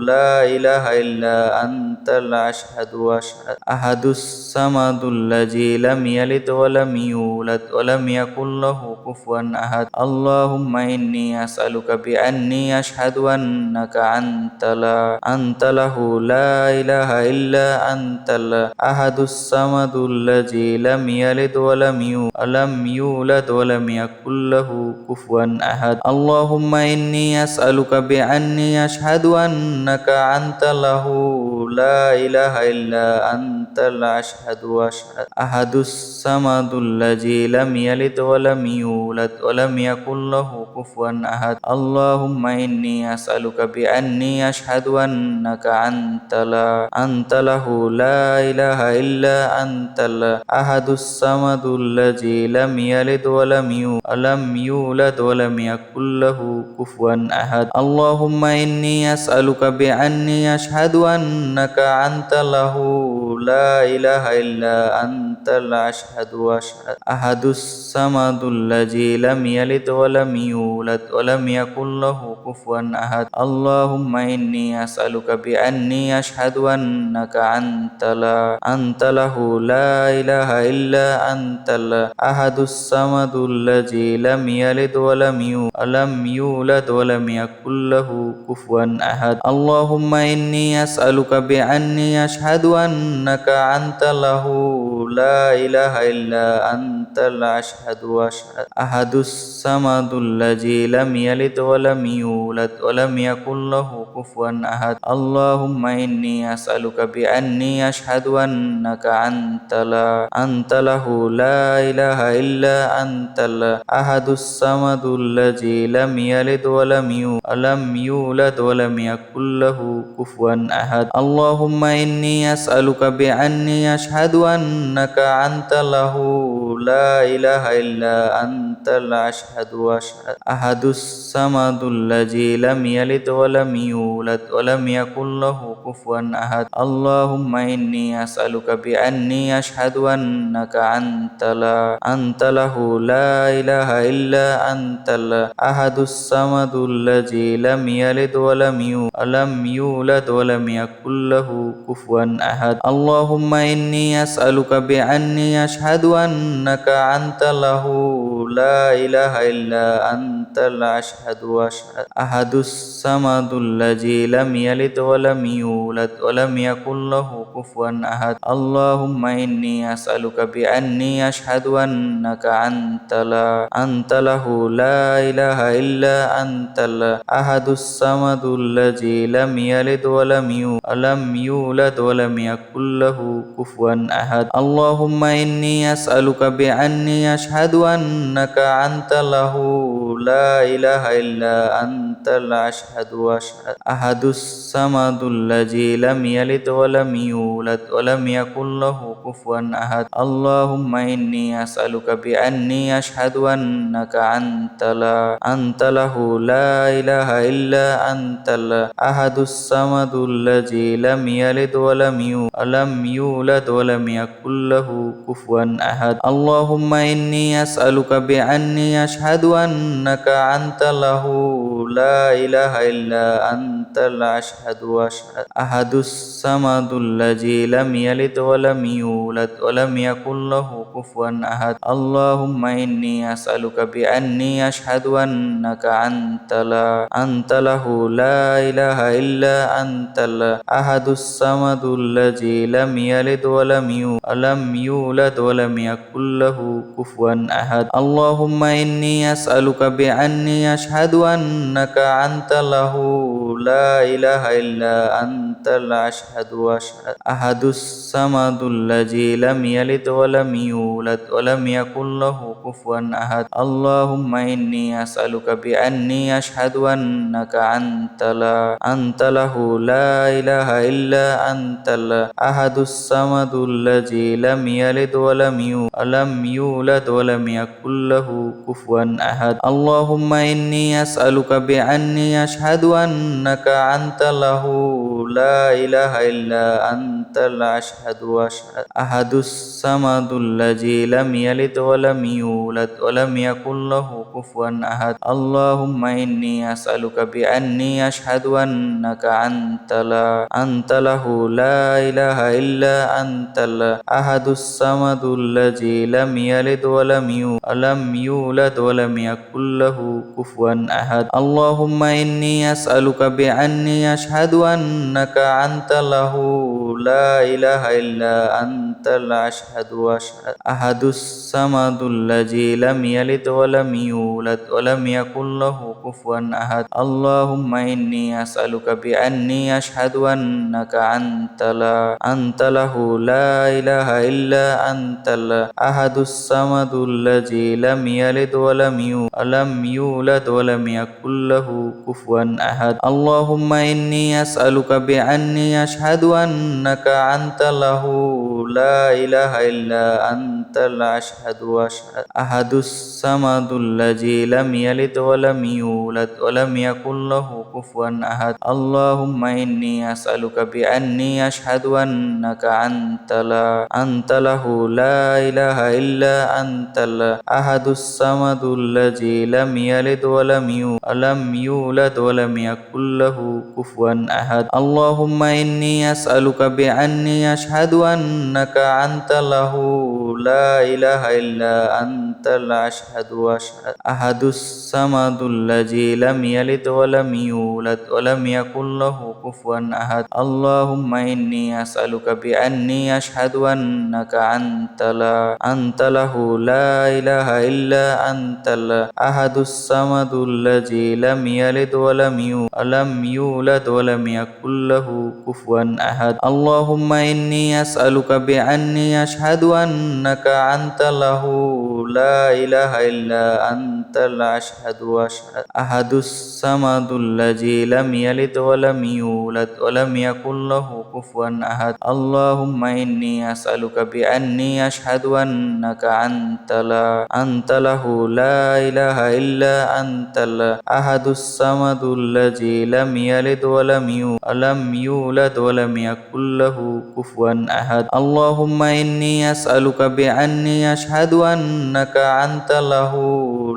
لا إله إلا أنت الأشهد وأشهد أحد الصمد الذي لم يلد ولم يولد ولم يكن له كفوا أحد اللهم إني أسألك بأني أشهد أنك أنت له لا إله إلا أنت الأحد الصمد الذي لم يلد ولم يولد ولم يكن له كفوا أحد اللهم إني أسألك بأني أشهد أنك أنت له لا إله إلا أنت الأشهد وأشهد أحد الصمد الذي لم يلد ولم يولد ولم يكن له كفوا أحد اللهم إني أسألك بأني أشهد أنك أنت له لا إله إلا أنت الأحد الصمد الذي لم يلد ولم يولد ولم يكن له كفوا أحد اللهم إني أسألك بأني أشهد أنك أنت له لا إله إلا أنت الأشهد وأشهد أحد الصمد الذي لم يلد ولم يولد ولم يكن له كفوا أحد اللهم إني أسألك بأني أشهد أنك أنت له لا إله إلا أنت الأحد الصمد الذي لم يلد ولم يولد ولم يكن له كفوا أحد اللهم إني أسألك بأني أشهد أنك أنك أنت له لا إله إلا أنت الأشهد وأشهد أحد الصمد الذي لم يلد ولم يولد ولم يكن له كفوا أحد اللهم إني أسألك بأني أشهد أنك أنت له لا إله إلا أنت الأحد الصمد الذي لم يلد ولم يولد ولم يكن له كفوا أحد اللهم إني أسألك بأني أشهد أنك أنت له لا إله إلا أنت الأشهد وأشهد أحد الصمد الذي لم يلد ولم يولد ولم يكن له كفوا أحد اللهم إني أسألك بأني أشهد أنك أنت له لا إله إلا أنت الأحد الصمد الذي لم يلد ولم يولد ولم يكن له كفوا أحد اللهم إني أسألك بأني أشهد أنك أنت له لا إله إلا أنت الأشهد وأشهد أحد الصمد الذي لم يلد ولم يولد ولم يكن له كفوا أحد اللهم إني أسألك بأني أشهد أنك أنت له لا إله إلا أنت الأحد الصمد الذي لم يلد ولم يولد ولم يكن له كفوا أحد اللهم إني أسألك بأني أشهد أنك أنت له لا إله إلا أنت الأشهد وأشهد أحد الصمد الذي لم يلد ولم يولد ولم يكن له كفوا أحد اللهم إني أسألك بأني أشهد أنك أنت له لا إله إلا أنت الأحد الصمد الذي لم يلد ولم يولد ولم يكن له كفوا أحد اللهم إني أسألك بأني أشهد أنك أنت له لا إله إلا أنت الأشهد وأشهد أحد الصمد الذي لم يلد ولم يولد ولم يكن له كفوا أحد اللهم إني أسألك بأني أشهد أنك أنت له لا إله إلا أنت الأحد الصمد الذي لم يلد ولم يولد ولم يكن له كفوا أحد اللهم إني أسألك بأني أشهد أنك أنت له لا إله إلا أنت الأشهد وأشهد أحد الصمد الذي لم يلد ولم يولد ولم يكن له كفوا أحد اللهم إني أسألك بأني أشهد أنك أنت له لا إله إلا أنت الأحد الصمد الذي لم يلد ولم يولد ولم يكن له كفوا أحد اللهم إني أسألك بأني أشهد أنك أنت له لا إله إلا أنت الأشهد وأشهد أحد الصمد الذي لم يلد ولم يولد ولم يكن له كفوا أحد اللهم إني أسألك بأني أشهد أنك أنت له لا إله إلا أنت الأحد الصمد الذي لم يلد ولم يولد ولم يكن له كفوا أحد اللهم إني أسألك بأني أشهد أنك أنت له لا إله إلا أنت الأشهد وأشهد أحد الصمد الذي لم يلد ولم يولد ولم يكن له كفوا أحد اللهم إني أسألك بأني أشهد أنك أنت له لا إله إلا أنت الأحد الصمد الذي لم يلد ولم يولد ولم يكن له كفوا أحد اللهم إني أسألك بأني أشهد أنك أنت له لا إله إلا أنت الأشهد وأشهد أحد الصمد الذي لم يلد ولم يولد ولم يكن له كفوا أحد اللهم إني أسألك بأني أشهد أنك أنت له لا إله إلا أنت الأحد الصمد الذي لم يلد ولم يولد ولم يكن له كفوا أحد اللهم إني أسألك بأني أشهد أنك أنك أنت له لا إله إلا أنت الأشهد وأشهد أحد الصمد الذي لم يلد ولم يولد ولم يكن له كفوا أحد اللهم إني أسألك بأني أشهد أنك أنت له لا إله إلا أنت الأحد الصمد الذي لم يلد ولم يولد ولم يكن له كفوا أحد اللهم إني أسألك بأني أشهد أنك أنت له لا إله إلا أنت الأشهد وأشهد أحد الصمد الذي لم يلد ولم يولد ولم يكن له كفوا أحد اللهم إني أسألك بأني أشهد أنك أنت له لا إله إلا أنت الأحد الصمد الذي لم يلد ولم يولد ولم يكن له كفوا أحد اللهم إني أسألك بأني أشهد أنك أنت له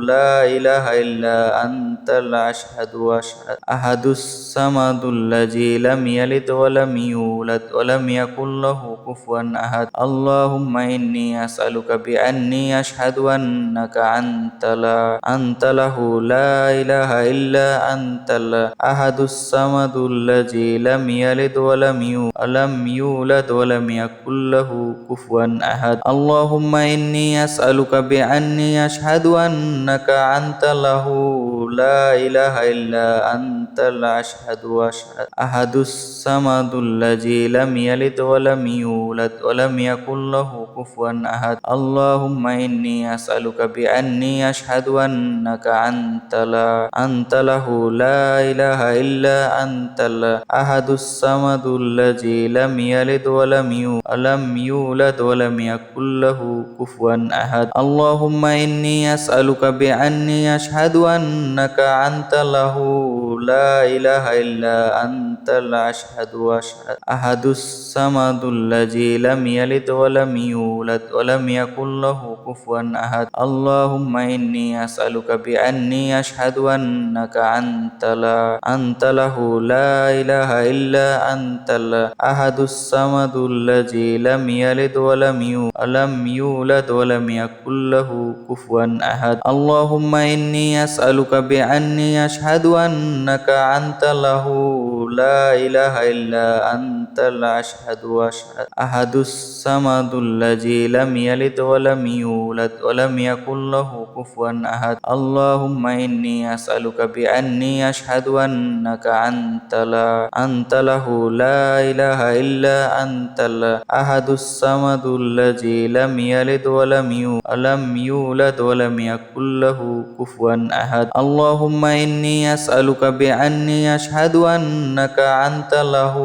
لا إله إلا أنت الأشهد وأشهد أحد الصمد الذي لم يلد ولم يولد ولم يكن له كفوا أحد اللهم إني أسألك بأني أشهد أنك أنت له لا إله إلا أنت الأحد الصمد الذي لم يلد ولم يولد ولم يكن له كفوا أحد اللهم إني أسألك بأني أشهد أنك أنت له لا إله إلا أنت الأشهد وأشهد أحد الصمد الذي لم يلد ولم يولد ولم يكن له كفوا أحد اللهم إني أسألك بأني أشهد أنك أنت له لا إله إلا أنت الأحد الصمد الذي لم يلد ولم يولد ولم يكن له كفوا أحد اللهم إني أسألك بأني أشهد أنك أنت له لا إله إلا أنت الأشهد وأشهد أحد الصمد الذي لم يلد ولم يولد ولم يكن له كفوا أحد اللهم إني أسألك بأني أشهد أنك أنت له لا إله إلا أنت الأحد الصمد الذي لم يلد ولم يولد ولم يكن له كفوا أحد اللهم إني أسألك بأني أشهد أنك أنت له لا إله إلا أنت الأشهد وأشهد أحد الصمد الذي لم يلد ولم يولد ولم يكن له كفوا أحد اللهم إني أسألك بأني أشهد أنك أنت له لا إله إلا أنت الأحد الصمد الذي لم يلد ولم يولد ولم يكن له كفوا أحد اللهم إني أسألك بأني أشهد أنك أنت له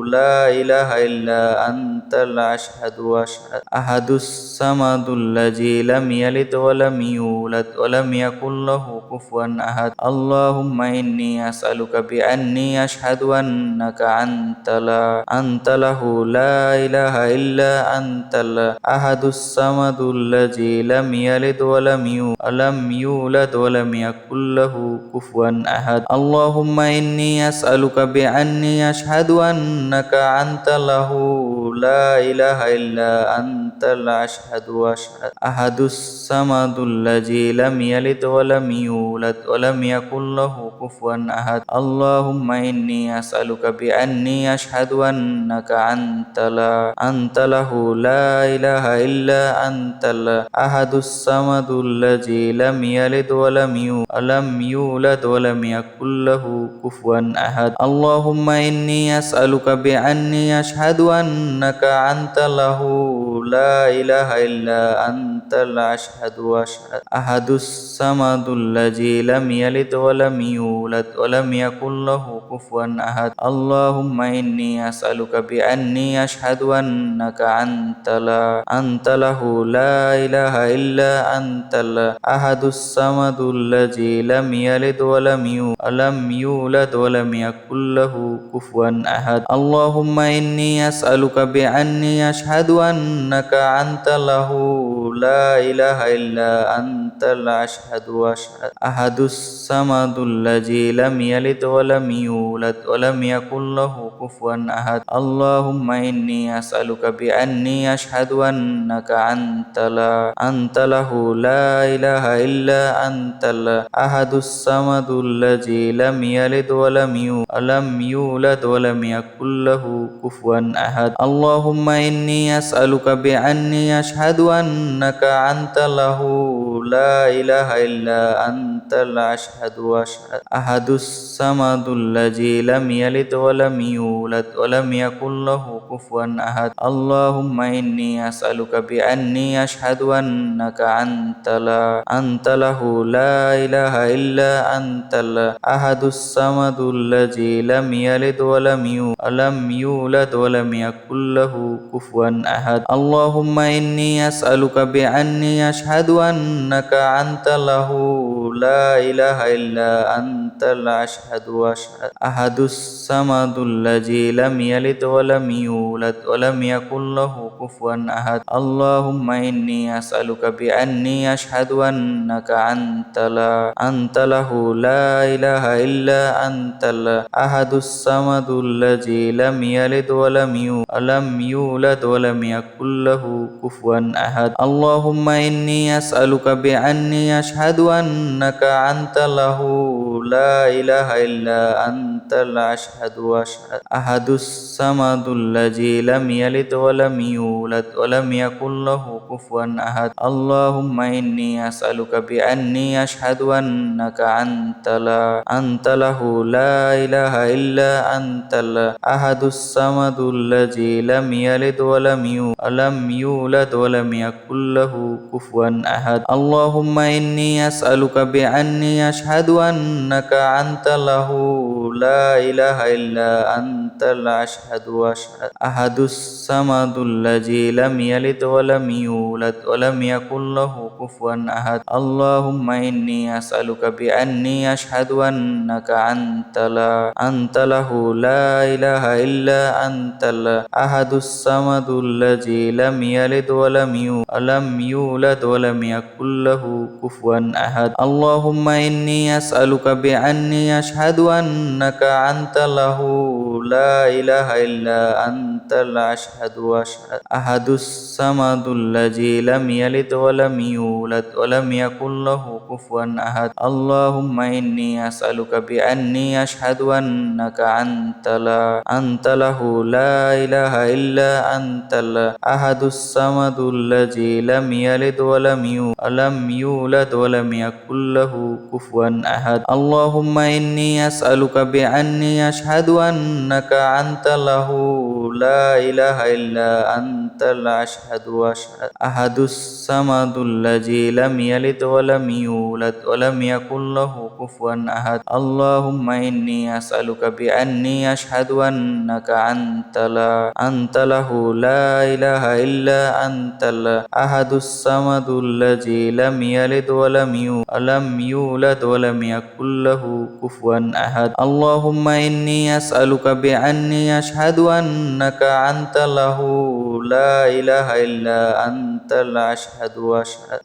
لا إله إلا أنت الأشهد وأشهد أحد الصمد الذي لم يلد ولم يولد ولم يكن له كفوا أحد اللهم إني أسألك بأني أشهد أنك أنت له لا إله إلا أنت الأحد الصمد الذي لم يلد ولم يولد ولم يكن له كفوا أحد اللهم إني أسألك بأني أشهد أنك أنت له لا إله إلا أنت الأشهد وأشهد أحد الصمد الذي لم يلد ولم يولد ولم يكن له كفوا أحد اللهم إني أسألك بأني أشهد أنك أنت له لا إله إلا أنت الأحد الصمد الذي لم يلد ولم يولد ولم يكن له كفوا أحد اللهم إني أسألك بأني أشهد أنك أنت له لا إله إلا أنت الأشهد وأشهد أحد الصمد الذي لم يلد ولم يولد ولم يكن له كفوا أحد اللهم إني أسألك بأني أشهد أنك أنت له لا إله إلا أنت الأحد الصمد الذي لم يلد ولم يولد ولم يكن له كفوا أحد اللهم إني أسألك بأني أشهد أنك أنت له لا إله إلا أنت الأشهد وأشهد أحد الصمد الذي لم يلد ولم يولد ولم يكن له كفوا أحد اللهم إني أسألك بأني أشهد أنك أنت له لا إله إلا أنت الأحد الصمد الذي لم يلد ولم يولد ولم يكن له كفوا أحد اللهم إني أسألك بأني أشهد أنك أنت له لا إله إلا أنت الأشهد أحد الصمد الذي لم يلد ولم يولد ولم يكن له كفوا أحد اللهم إني أسألك بأني أشهد أنك أنت له لا إله إلا أنت الأحد الصمد الذي لم يلد ولم يولد ولم يكن له كفوا أحد اللهم إني أسألك بأني أشهد أنك أنت له لا إله إلا أنت الأشهد أحد الصمد الذي لم يلد ولم يولد ولم يكن له كفوا أحد اللهم إني أسألك بأني أشهد أنك أنت له لا إله إلا أنت الأحد الصمد الذي لم يلد ولم يولد ولم يكن له كفوا أحد اللهم إني أسألك بأني أشهد أنك أنت له لا إله إلا أنت الأشهد أحد الصمد الذي لم يلد ولم يولد ولم يكن له كفوا أحد اللهم إني أسألك بأني أشهد أنك أنت له لا إله إلا أنت الأحد الصمد الذي لم يلد ولم يولد ولم يكن له كفوا أحد اللهم إني أسألك بأني أشهد أنك أنت له لا إله إلا أنت الأشهد أحد الصمد الذي لم يلد ولم يولد ولم يكن له كفوا أحد اللهم إني أسألك بأني أشهد أنك أنت له لا إله إلا أنت الأحد الصمد الذي لم يلد ولم يولد ولم يكن له كفوا أحد اللهم إني أسألك بأني أشهد أنك أنت له لا إله إلا أنت الأشهد أحد الصمد الذي لم يلد ولم يولد ولم يكن له كفوا أحد اللهم إني أسألك بأني أشهد أنك أنت له لا إله إلا أنت الأحد الصمد الذي لم يلد ولم يولد ولم يكن له كفوا أحد اللهم إني أسألك بأني أشهد أنك أنت له لا إله إلا أنت الأشهد أحد الصمد الذي لم يلد ولم يولد ولم يكن له كفوا أحد اللهم إني أسألك بأني أشهد أنك أنت له لا إله إلا أنت الأحد الصمد الذي لم يلد ولم يولد ولم يكن له كفوا أحد اللهم إني أسألك بأني أشهد أنك أنت له لا إله إلا أنت الأشهد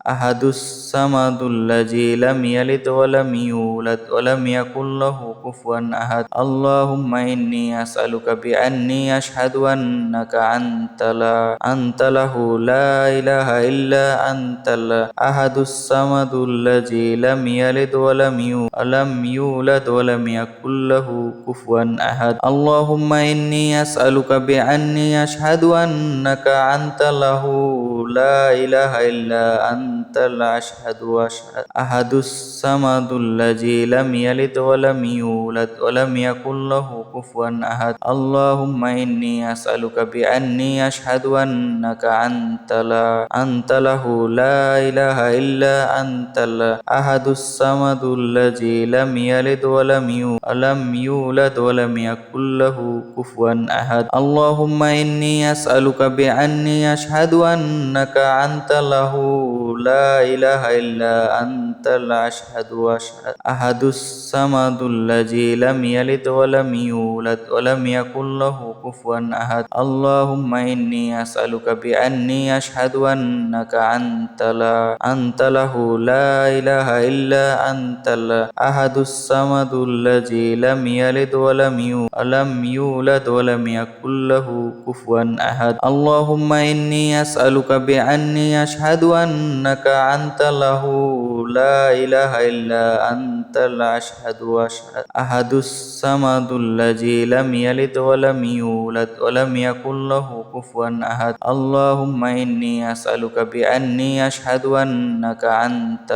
أحد الصمد الذي لم يلد ولم يولد ولم يكن له كفوا أحد اللهم إني أسألك بأني أشهد أنك أنت له لا إله إلا أنت الأحد الصمد الذي لم يلد ولم يولد ولم يكن له كفوا أحد اللهم إني أسألك بأني أشهد أنك أنت له لا إله إلا أنت الأشهد أحد الصمد الذي لم يلد ولم يولد ولم يكن له كفوا أحد اللهم إني أسألك بأني أشهد أنك أنت له لا إله إلا أنت الأحد الصمد الذي لم يلد ولم يولد ولم يكن له كفوا أحد اللهم إني أسألك بأني أشهد أنك أنك أنت له لا إله إلا أنت الأشهد وأشهد أحد الصمد الذي لم يلد ولم يولد ولم يكن له كفوا أحد اللهم إني أسألك بأني أشهد أنك أنت له لا إله إلا أنت الأحد الصمد الذي لم يلد ولم يولد ولم يكن له كفوا أحد اللهم إني أسألك بأني أشهد أنك أنت له لا إله إلا أنت الأشهد وأشهد أحد الصمد الذي لم يلد ولم يولد ولم يكن له كفوا أحد اللهم إني أسألك بأني أشهد أنك أنت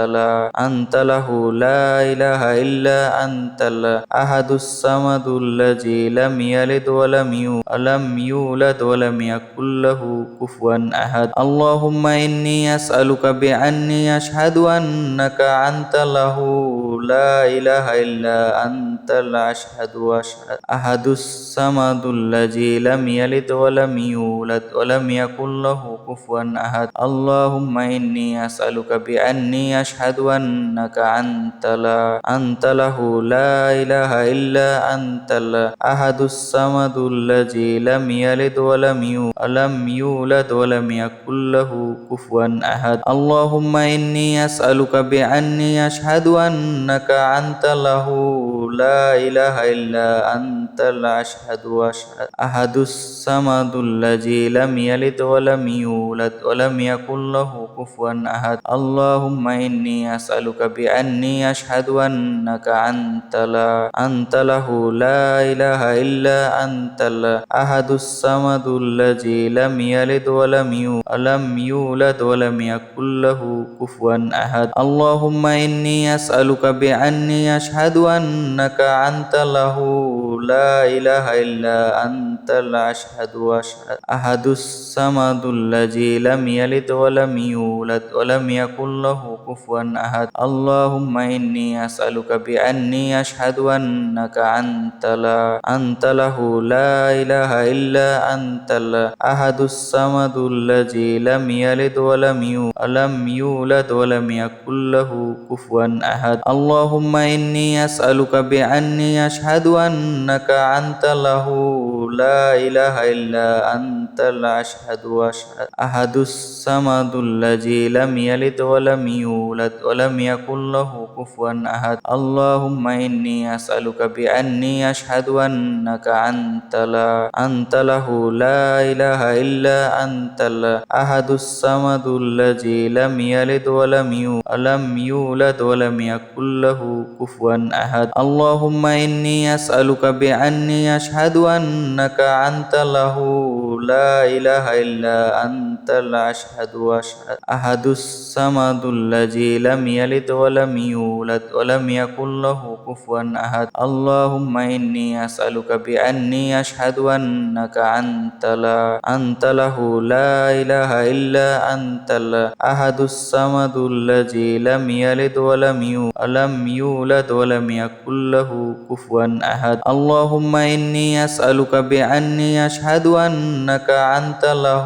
له لا إله إلا أنت الأحد الصمد الذي لم يلد ولم يولد ولم يكن له كفوا أحد اللهم إني أسألك بأني أشهد أنك أنت له لا إله إلا أنت الأشهد وأشهد أحد الصمد الذي لم يلد ولم يولد ولم يكن له كفوا أحد اللهم إني أسألك بأني أشهد أنك أنت له لا إله إلا أنت الأحد الصمد الذي لم يلد ولم يولد ولم يكن له كفوا أحد اللهم إني أسألك بأني أشهد أنك أنت له لا إله إلا أنت الأشهد وأشهد أحد الصمد الذي لم يلد ولم يولد ولم يكن له كفوا أحد اللهم إني أسألك بأني أشهد أنك أنت له لا إله إلا أنت الأحد الصمد الذي لم يلد ولم يولد ولم يكن له كفوا أحد اللهم إني أسألك بأني أشهد أنك أنت له لا إله إلا أنت الأشهد وأشهد أحد الصمد الذي لم يلد ولم يولد ولم يكن له كفوا أحد اللهم إني أسألك بأني أشهد أنك أنت له لا إله إلا أنت الأحد الصمد الذي لم يلد ولم يولد ولم يكن له كفوا أحد اللهم إني أسألك بأني أشهد أنك أنت له لا إله إلا أنت الأشهد وأشهد أحد الصمد الذي لم يلد ولم يولد ولم يكن له كفوا أحد اللهم إني أسألك بأني أشهد أنك أنت له لا إله إلا أنت الأحد الصمد الذي لم يلد ولم يولد ولم يكن له كفوا أحد اللهم إني أسألك بأني أشهد أنك أنت له لا إله إلا أنت الأشهد وأشهد أحد الصمد الذي لم يلد ولم يولد ولم يكن له كفوا أحد اللهم إني أسألك بأني أشهد أنك أنت له لا إله إلا أنت الأحد الصمد الذي لم يلد ولم يولد ولم يكن له كفوا أحد اللهم إني أسألك بأني أشهد أنك أنت له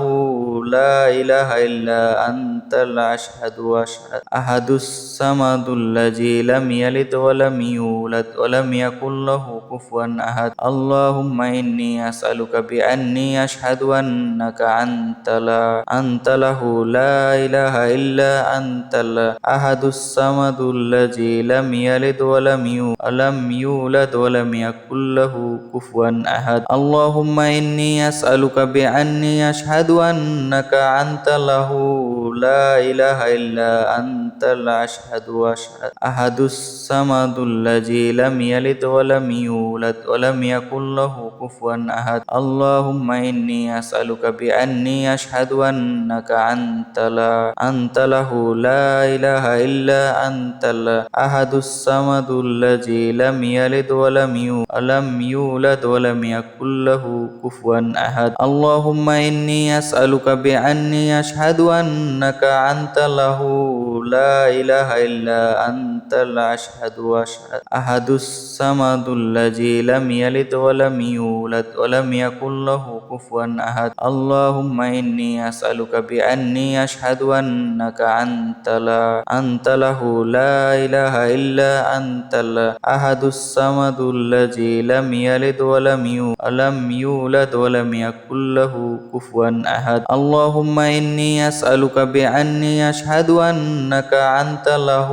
لا إله إلا أنت الأشهد وأشهد أحد الصمد الذي لم يلد ولم يولد ولم يكن له كفوا أحد اللهم إني أسألك بأني أشهد أنك أنت له لا إله إلا أنت الأحد الصمد الذي لم يلد ولم يولد ولم يكن له كفوا أحد اللهم إني أسألك بأني أشهد أنك أنت له لا إله إلا أنت الأشهد وأشهد أحد الصمد الذي لم يلد ولم يولد ولم يكن له كفوا أحد اللهم إني أسألك بأني أشهد أنك أنت له لا إله إلا أنت الأحد الصمد الذي لم يلد ولم يولد ولم يكن له كفوا أحد اللهم إني أسألك بأني أشهد أنك أنت له لا إله إلا أنت الأشهد وأشهد أحد الصمد الذي لم يلد ولم يولد ولم يكن له كفوا أحد اللهم إني أسألك بأني أشهد أنك أنت له لا إله إلا أنت الأحد الصمد الذي لم يلد ولم يولد ولم يكن له كفوا أحد اللهم إني أسألك بأني أشهد أنك أنت له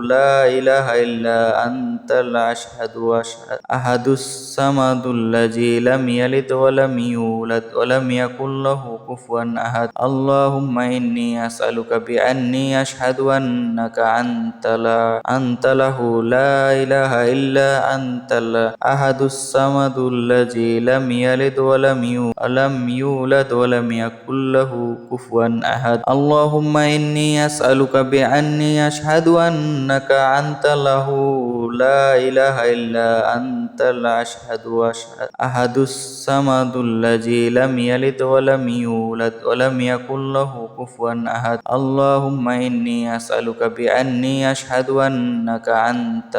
لا إله إلا أنت الأشهد وأشهد أحد الصمد الذي لم يلد ولم يولد ولم يكن له كفوا أحد اللهم إني أسألك بأني أشهد أنك أنت له لا إله إلا أنت الأحد الصمد الذي لم يلد ولم يولد ولم يكن له كفوا أحد اللهم إني أسألك بأني أشهد أنك أنت له لا إله إلا أنت الأشهد وأشهد أحد الصمد الذي لم يلد ولم يولد ولم يكن له كفوا أحد اللهم إني أسألك بأني أشهد أنك أنت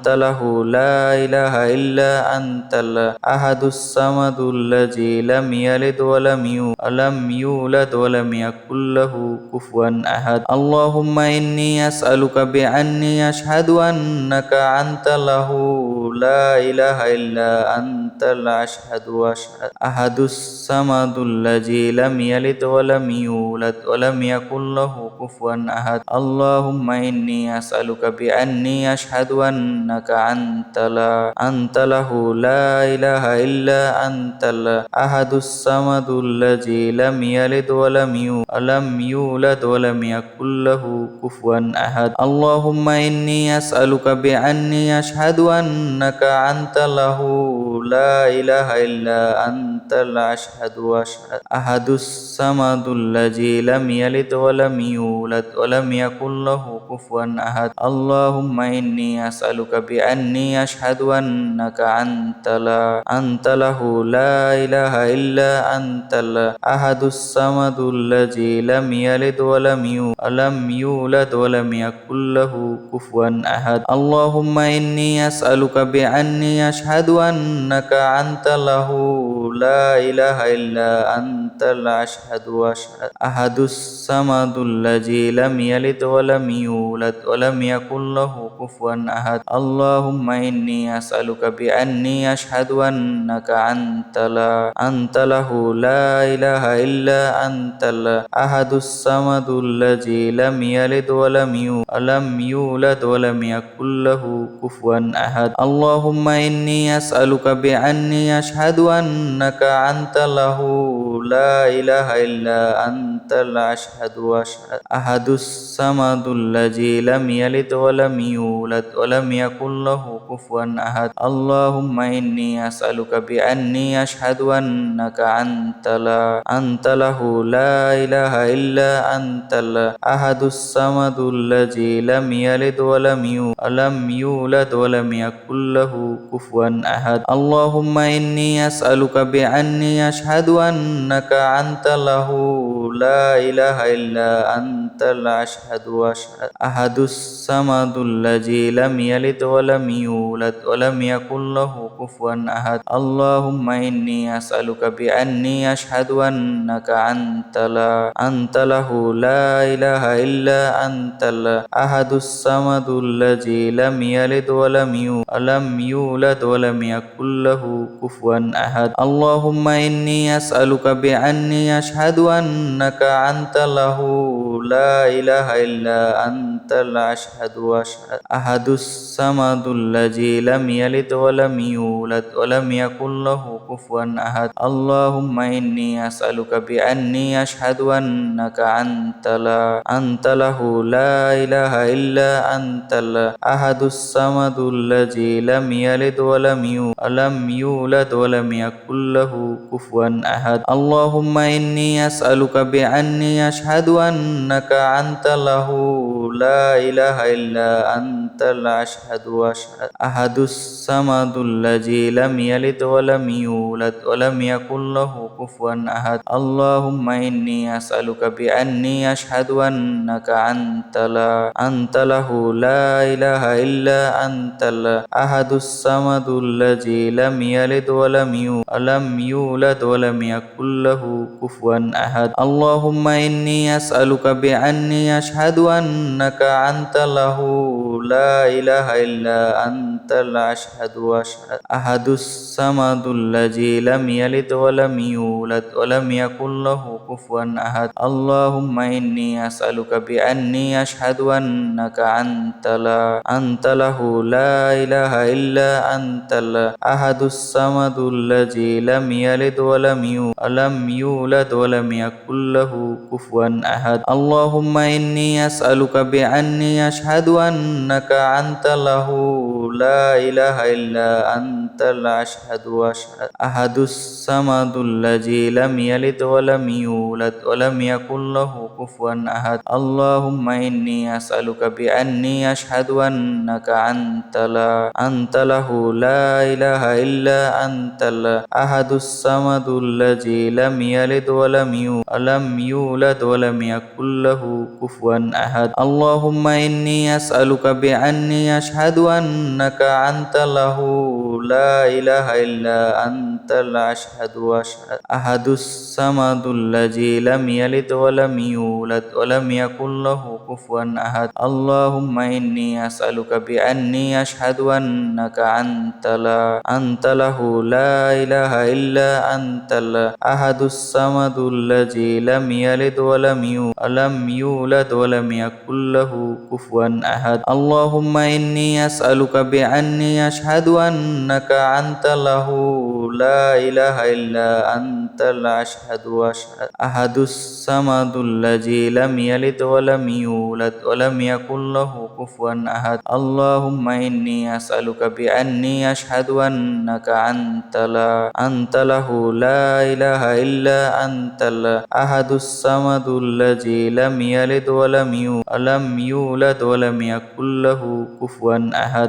له لا إله إلا أنت الأحد الصمد الذي لم يلد ولم يولد ولم يكن له كفوا أحد اللهم إني أسألك بأني أشهد أنك أنت له لا إله إلا أنت الأشهد وأشهد أحد الصمد الذي لم يلد ولم يولد ولم يكن له كفوا أحد اللهم إني أسألك بأني أشهد أنك أنت له لا إله إلا أنت الأحد الصمد الذي لم يلد ولم يولد ولم يكن له كفوا أحد اللهم إني أسألك بأني أشهد أنك أنت له لا إله إلا أنت الأشهد وأشهد أحد الصمد الذي لم يلد ولم يولد ولم يكن له كفوا أحد اللهم إني أسألك بأني أشهد أنك أنت له لا إله إلا أنت الأحد الصمد الذي لم يلد ولم يولد ولم يكن له كفوا أحد اللهم إني أسألك بأني أشهد أنك أنت له لا إله إلا أنت الأشهد وأشهد أحد الصمد الذي لم يلد ولم يولد ولم يكن له كفوا أحد اللهم إني أسألك بأني أشهد أنك أنت له لا إله إلا أنت الأحد الصمد الذي لم يلد ولم يولد ولم يكن له كفوا أحد اللهم إني أسألك بأني أشهد أنك أنت له لا إله إلا أنت الأشهد وأشهد أحد الصمد الذي لم يلد ولم يولد ولم يكن له كفوا أحد اللهم إني أسألك بأني أشهد أنك أنت له لا إله إلا أنت الأحد الصمد الذي لم يلد ولم يولد ولم يكن له كفوا أحد اللهم إني أسألك بأني أشهد أنك أنت له لا إله إلا أنت الأشهد وأشهد أحد الصمد الذي لم يلد ولم يولد ولم يكن له كفوا أحد اللهم إني أسألك بأني أشهد أنك أنت له لا إله إلا أنت الأحد الصمد الذي لم يلد ولم يولد ولم يكن له كفوا أحد اللهم إني أسألك بأني أشهد أنك أنت له لا إله إلا أنت الأشهد وأشهد أحد الصمد الذي لم يلد ولم يولد ولم يكن له كفوا أحد اللهم إني أسألك بأني أشهد أنك أنت له لا إله إلا أنت الأحد الصمد الذي لم يلد ولم يولد ولم يكن له كفوا أحد اللهم إني أسألك بأني أشهد أنك أنت له لا إله إلا أنت الأشهد وأشهد أحد الصمد الذي لم يلد ولم يولد ولم يكن له كفوا أحد اللهم إني أسألك بأني أشهد أنك أنت له لا إله إلا أنت الأحد الصمد الذي لم يلد ولم يولد ولم يكن له كفوا أحد اللهم إني أسألك بأني أشهد أنك أنت له لا إله إلا أنت الأشهد وأشهد أحد الصمد الذي لم يلد ولم يولد ولم يكن له كفوا أحد اللهم إني أسألك بأني أشهد أنك أنت له لا إله إلا أنت الأحد الصمد الذي لم يلد ولم يولد ولم يكن له كفوا أحد اللهم إني أسألك بأني أشهد أنك أنت له لا إله إلا أنت الأشهد وأشهد أحد الصمد الذي لم يلد ولم يولد ولم يكن له كفوا أحد اللهم إني أسألك بأني أشهد أنك أنت له لا إله إلا أنت الأحد الصمد الذي لم يلد ولم يولد ولم يكن له كفوا أحد اللهم إني أسألك بأني أشهد أنك أنت له لا إله إلا أنت الأشهد وأشهد أحد الصمد الذي لم يلد ولم يولد ولم يكن له كفوا أحد اللهم إني أسألك بأني أشهد أنك أنت له لا إله إلا أنت الأحد الصمد الذي لم يلد ولم يولد ولم يكن له كفوا أحد اللهم إني أسألك بأني أشهد أنك أنت له لا إله إلا أنت الأشهد وأشهد أحد الصمد الذي لم يلد ولم يولد ولم يكن له كفوا أحد اللهم إني أسألك بأني أشهد أنك أنت له لا إله إلا أنت الأحد الصمد الذي لم يلد ولم يولد ولم يكن له كفوا أحد